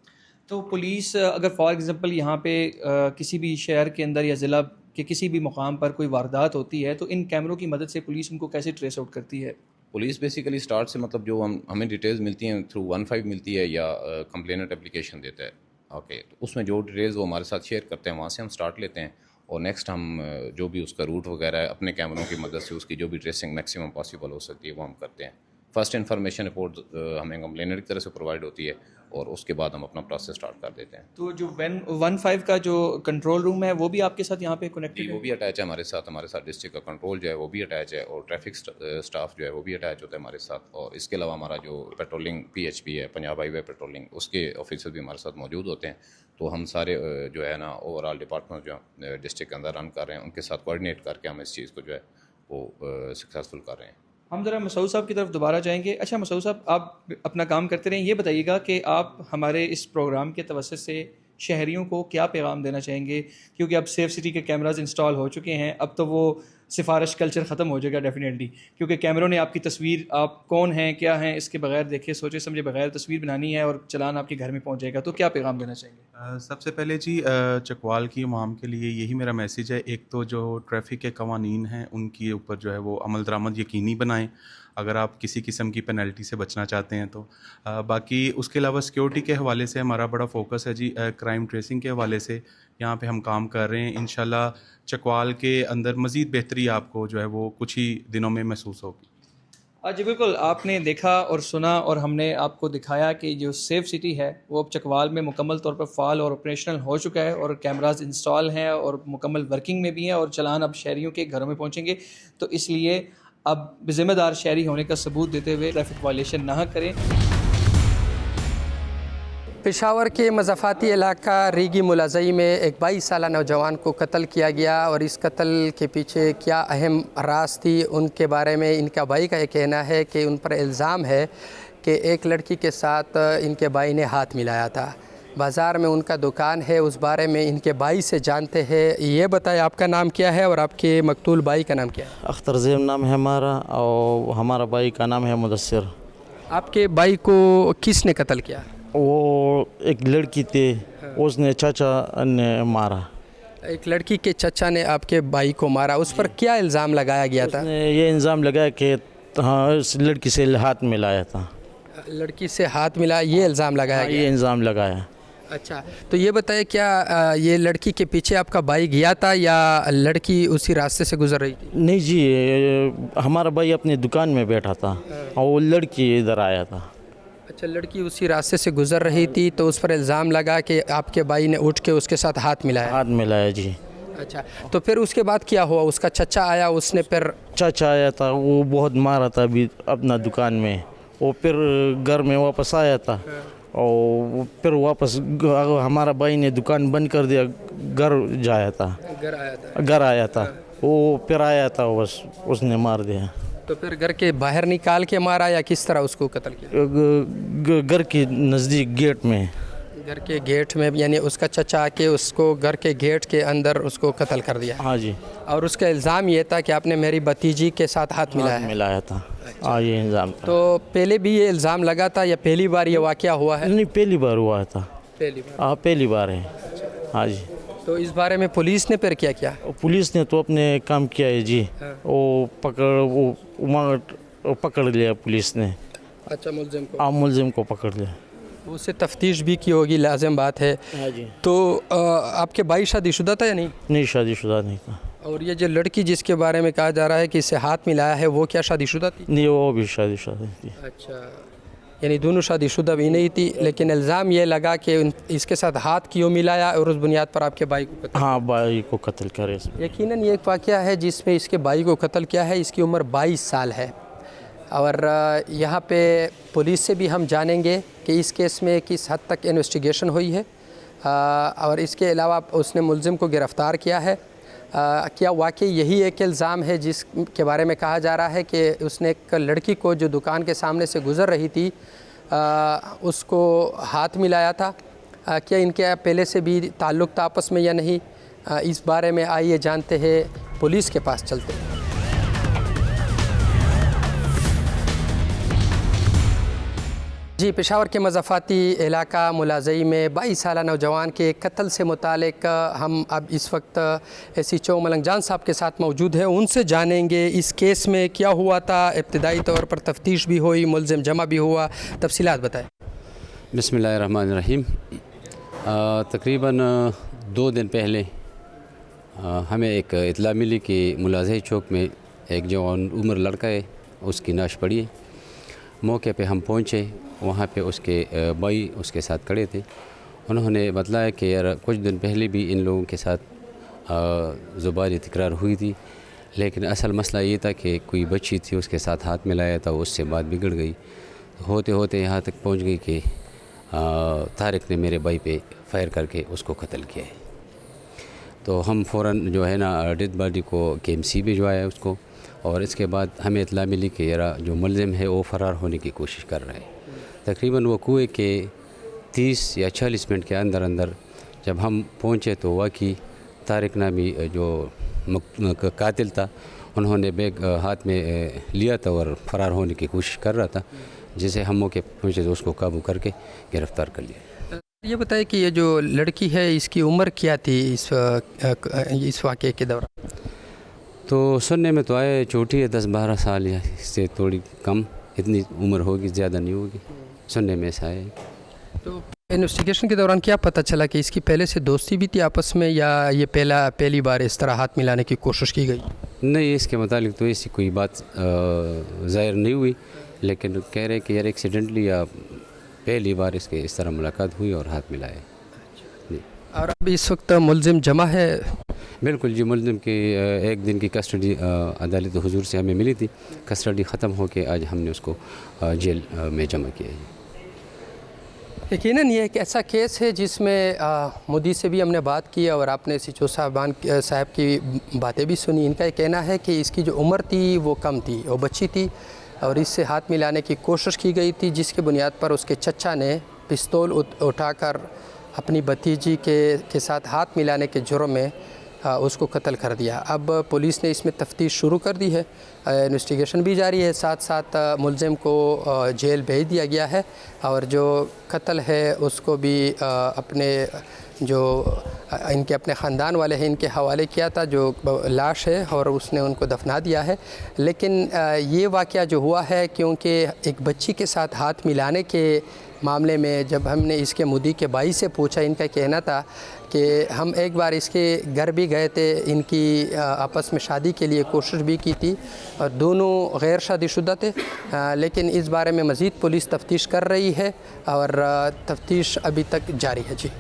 تو پولیس اگر فار ایگزامپل یہاں پہ کسی بھی شہر کے اندر یا ضلع کے کسی بھی مقام پر کوئی واردات ہوتی ہے تو ان کیمروں کی مدد سے پولیس ان کو کیسے ٹریس آؤٹ کرتی ہے؟ پولیس بیسیکلی اسٹارٹ سے مطلب جو ہمیں ڈیٹیلز ملتی ہیں تھرو 15 ملتی ہے یا کمپلینٹ اپلیکیشن دیتا ہے، اوکے، تو اس میں جو ڈیٹیلز وہ ہمارے ساتھ شیئر کرتے ہیں وہاں سے ہم اسٹارٹ لیتے ہیں، اور نیکسٹ ہم جو بھی اس کا روٹ وغیرہ ہے اپنے کیمروں کی مدد سے اس کی جو بھی ٹریسنگ میکسیمم پاسبل ہو سکتی ہے وہ ہم کرتے ہیں. فرسٹ انفارمیشن رپورٹ ہمیں کمپلینر کی طرف سے پرووائڈ ہوتی ہے، اور اس کے بعد ہم اپنا پروسیس اسٹارٹ کر دیتے ہیں. تو جو 15 کا جو کنٹرول روم ہے وہ بھی آپ کے ساتھ یہاں پہ کنیکٹڈ ہے؟ وہ بھی اٹیچ ہے ہمارے ساتھ ڈسٹرکٹ کا کنٹرول جو ہے وہ بھی اٹیچ ہے، اور ٹریفک اسٹاف جو ہے وہ بھی اٹیچ ہوتا ہے ہمارے ساتھ. اور اس کے علاوہ ہمارا جو پیٹرولنگ PHP ہے، پنجاب ہائی وے پیٹرولنگ، اس کے آفیسر بھی ہمارے ساتھ موجود ہوتے ہیں. تو ہم سارے جو ہے نا اوور آل ڈپارٹمنٹ جو ڈسٹرکٹ کے اندر رن کر رہے ہیں ان کے ساتھ کوآرڈینیٹ کر کے ہم اس چیز کو جو ہے وہ سکسیزفل کر رہے ہیں. ہم ذرا مسعود صاحب کی طرف دوبارہ جائیں گے. اچھا مسعود صاحب، آپ اپنا کام کرتے رہیں، یہ بتائیے گا کہ آپ ہمارے اس پروگرام کے توسط سے شہریوں کو کیا پیغام دینا چاہیں گے، کیونکہ اب سیف سٹی کے کیمراز انسٹال ہو چکے ہیں، اب تو وہ سفارش کلچر ختم ہو جائے گا ڈیفینیٹلی، کیونکہ کیمروں نے آپ کی تصویر، آپ کون ہیں کیا ہیں اس کے بغیر دیکھے سوچے سمجھے بغیر تصویر بنانی ہے اور چلان آپ کے گھر میں پہنچ جائے گا. تو کیا پیغام دینا چاہیں گے؟ سب سے پہلے جی چکوال کی عوام کے لیے یہی میرا میسیج ہے. ایک تو جو ٹریفک کے قوانین ہیں ان کے اوپر جو ہے وہ عمل درآمد یقینی بنائیں اگر آپ کسی قسم کی پینلٹی سے بچنا چاہتے ہیں تو. باقی اس کے علاوہ سیکیورٹی کے حوالے سے ہمارا بڑا فوکس ہے جی. کرائم ٹریسنگ کے حوالے سے یہاں پہ ہم کام کر رہے ہیں. انشاءاللہ چکوال کے اندر مزید بہتری آپ کو جو ہے وہ کچھ ہی دنوں میں محسوس ہوگی. جی بالکل، آپ نے دیکھا اور سنا اور ہم نے آپ کو دکھایا کہ جو سیف سٹی ہے وہ اب چکوال میں مکمل طور پر فعال اور آپریشنل ہو چکا ہے، اور کیمراز انسٹال ہیں اور مکمل ورکنگ میں بھی ہیں، اور چلان اب شہریوں کے گھروں میں پہنچیں گے. تو اس لیے اب ذمہ دار شہری ہونے کا ثبوت دیتے ہوئے ٹریفک وائلیشن نہ کریں. پشاور کے مضافاتی علاقہ ریگی ملازئی میں ایک 22 سالہ نوجوان کو قتل کیا گیا، اور اس قتل کے پیچھے کیا اہم راز تھی ان کے بارے میں ان کا بھائی کا یہ کہنا ہے کہ ان پر الزام ہے کہ ایک لڑکی کے ساتھ ان کے بھائی نے ہاتھ ملایا تھا. بازار میں ان کا دکان ہے، اس بارے میں ان کے بھائی سے جانتے ہیں. یہ بتائیں آپ کا نام کیا ہے اور آپ کے مقتول بھائی کا نام کیا ہے؟ اختر زیم نام ہے ہمارا، اور ہمارا بھائی کا نام ہے مدثر. آپ کے بھائی کو کس نے قتل کیا؟ وہ ایک لڑکی تھی، اس نے چاچا نے مارا. ایک لڑکی کے چچا نے آپ کے بھائی کو مارا، اس پر کیا الزام لگایا گیا تھا؟ اس نے یہ الزام لگایا کہ ہاں اس لڑکی سے ہاتھ ملایا تھا. لڑکی سے ہاتھ ملا، یہ الزام لگایا گیا؟ یہ الزام لگایا. اچھا، تو یہ بتائیں کیا یہ لڑکی کے پیچھے آپ کا بھائی گیا تھا یا لڑکی اسی راستے سے گزر رہی تھی؟ نہیں جی، ہمارا بھائی اپنی دکان میں بیٹھا تھا اور وہ لڑکی ادھر آیا تھا. اچھا، لڑکی اسی راستے سے گزر رہی تھی تو اس پر الزام لگا کہ آپ کے بھائی نے اٹھ کے اس کے ساتھ ہاتھ ملایا. جی. اچھا، تو پھر اس کے بعد کیا ہوا؟ اس کا چچا آیا، اس نے پھر چاچا آیا تھا، وہ بہت مارا تھا ابھی اپنا دکان میں. وہ پھر گھر میں واپس آیا تھا، اور پھر واپس ہمارا بھائی نے دکان بند کر دیا، گھر آیا تھا. वो फिर आया था, बस उसने मार दिया। तो फिर घर के बाहर निकाल के मारा या किस तरह उसको कत्ल किया? घर के नज़दीक गेट में। घर के गेट में, यानी उसका चचा आके उसको घर के गेट के अंदर उसको कत्ल कर दिया? हाँ जी। और उसका इल्ज़ाम ये था कि आपने मेरी भतीजी के साथ हाथ मिलाया है? मिलाया था। हाँ, ये इल्ज़ाम था। तो पहले भी ये इल्ज़ाम लगा था या पहली बार ये वाक़या हुआ है? नहीं, पहली बार हुआ था। पहली बार? हाँ, पहली बार है। हाँ जी। तो इस बारे में पुलिस ने फिर क्या किया? पुलिस ने तो अपने काम किया है जी। वो पकड़ लिया पुलिस ने। अच्छा, मुलजिम को? हाँ, मुलजिम को पकड़ लिया। उससे तफ्तीश भी की होगी, लाजिम बात है। हाँ जी। तो आपके भाई शादीशुदा था या नहीं? नहीं, शादीशुदा नहीं था। और ये जो लड़की जिसके बारे में कहा जा रहा है कि इससे हाथ मिलाया है, वो क्या शादीशुदा थी? नहीं, वो भी शादीशुदा थी। अच्छा, यानी दोनों शादीशुदा भी नहीं थी, लेकिन इल्ज़ाम ये लगा कि इसके साथ हाथ क्यों मिलाया और उस बुनियाद पर आपके भाई को कत्ल? हाँ, भाई को कत्ल करे। यकीनन ये एक वाक़या है जिसमें इसके भाई को कत्ल किया है। इसकी उम्र 22 साल है। और यहाँ पे पुलिस से भी हम जानेंगे कि इस केस में किस हद तक इन्वेस्टिगेशन हुई है, और इसके अलावा उसने मुलजिम को गिरफ़्तार किया है। क्या वाकई यही एक इल्ज़ाम है जिसके बारे में कहा जा रहा है कि उसने एक लड़की को जो दुकान के सामने से गुज़र रही थी उसको हाथ मिलाया था? क्या इनके पहले से भी ताल्लुक़ था आपस में या नहीं? इस बारे में आइए जानते हैं, पुलिस के पास चलते हैं। जी, पेशावर के मज़ाफ़ाती इलाका मुलाज़ई में 22 साला नौजवान के कत्ल से मुतालिक हम अब इस वक्त SHO मलंग जान साहब के साथ मौजूद हैं। उनसे जानेंगे इस केस में क्या हुआ था, इब्तिदाई तौर पर तफ्तीश भी हुई, मुलजिम जमा भी हुआ, तफसीलात बताएं। बिस्मिल्लाहिर्रहमानिर्रहीम। तकरीबन 2 दिन पहले हमें एक इतला मिली कि मुलाज़ई चौक में एक जवान उम्र लड़का है, उसकी नाश पड़ी है। मौके पे हम पहुँचे, वहाँ पे उसके भाई उसके साथ खड़े थे। उन्होंने बतलाया कि यार कुछ दिन पहले भी इन लोगों के साथ ज़ुबानी तकरार हुई थी, लेकिन असल मसला ये था कि कोई बच्ची थी उसके साथ हाथ मिलाया था, उससे बात बिगड़ गई। होते होते यहाँ तक पहुँच गई कि तारिक ने मेरे भाई पे फायर करके उसको कत्ल किया है। तो हम फ़ौरन जो है ना डेड बॉडी को KMC भिजवाया उसको, और इसके बाद हमें इतला मिली कि यार जो मुलजिम है वो फ़रार होने की कोशिश कर रहा है। तकरीबन वो कुएँ के 30 या 40 मिनट के अंदर अंदर जब हम पहुँचे तो वाकई तारिक नामी जो कातिल था, उन्होंने बैग हाथ में लिया था और फ़रार होने की कोशिश कर रहा था। जिसे हम मौके पहुँचे तो उसको काबू करके गिरफ़्तार कर लिया। ये बताइए कि ये जो लड़की है इसकी उम्र क्या थी इस वाक़े के दौरान? तो सुनने में तो आए छोटी है, 10-12 साल या इससे थोड़ी कम, इतनी उम्र होगी, ज़्यादा नहीं होगी, सुनने में ऐसा है। तो इन्वेस्टिगेशन के दौरान क्या पता चला कि इसकी पहले से दोस्ती भी थी आपस में, या ये पहली बार इस तरह हाथ मिलाने की कोशिश की गई? नहीं, इसके मुतालिक तो ऐसी कोई बात ज़ाहिर नहीं हुई, लेकिन कह रहे कि यार एक्सीडेंटली या पहली बार इसके इस तरह मुलाकात हुई और हाथ मिलाए। जी। और अब इस वक्त मुलजिम जमा है? बिल्कुल जी, मुलजिम की 1 दिन की कस्टडी अदालत हुजूर से हमें मिली थी। कस्टडी ख़त्म होकर आज हमने उसको जेल में जमा किया है। यकीनन ये एक ऐसा केस है जिसमें मोदी से भी हमने बात की और आपने SHO साहब की बातें भी सुनी। इनका ये कहना है कि इसकी जो उम्र थी वो कम थी, वो बच्ची थी और इससे हाथ मिलाने की कोशिश की गई थी, जिसके बुनियाद पर उसके चचा ने पिस्तौल उठाकर अपनी भतीजी के साथ हाथ मिलाने के जुर्म में उसको कत्ल कर दिया। अब पुलिस ने इसमें तफ्तीश शुरू कर दी है, इन्वेस्टिगेशन भी जारी है, साथ साथ मुलजिम को जेल भेज दिया गया है और जो कत्ल है उसको भी अपने जो इनके अपने ख़ानदान वाले हैं इनके हवाले किया था, जो लाश है, और उसने उनको दफना दिया है। लेकिन ये वाक़या जो हुआ है, क्योंकि एक बच्ची के साथ हाथ मिलाने के मामले में जब हमने इसके मुदी के भाई से पूछा, इनका कहना था कि हम एक बार इसके घर भी गए थे, इनकी आपस में शादी के लिए कोशिश भी की थी और दोनों गैर शादीशुदा थे। लेकिन इस बारे में मज़ीद पुलिस तफ्तीश कर रही है और तफ्तीश अभी तक जारी है। जी।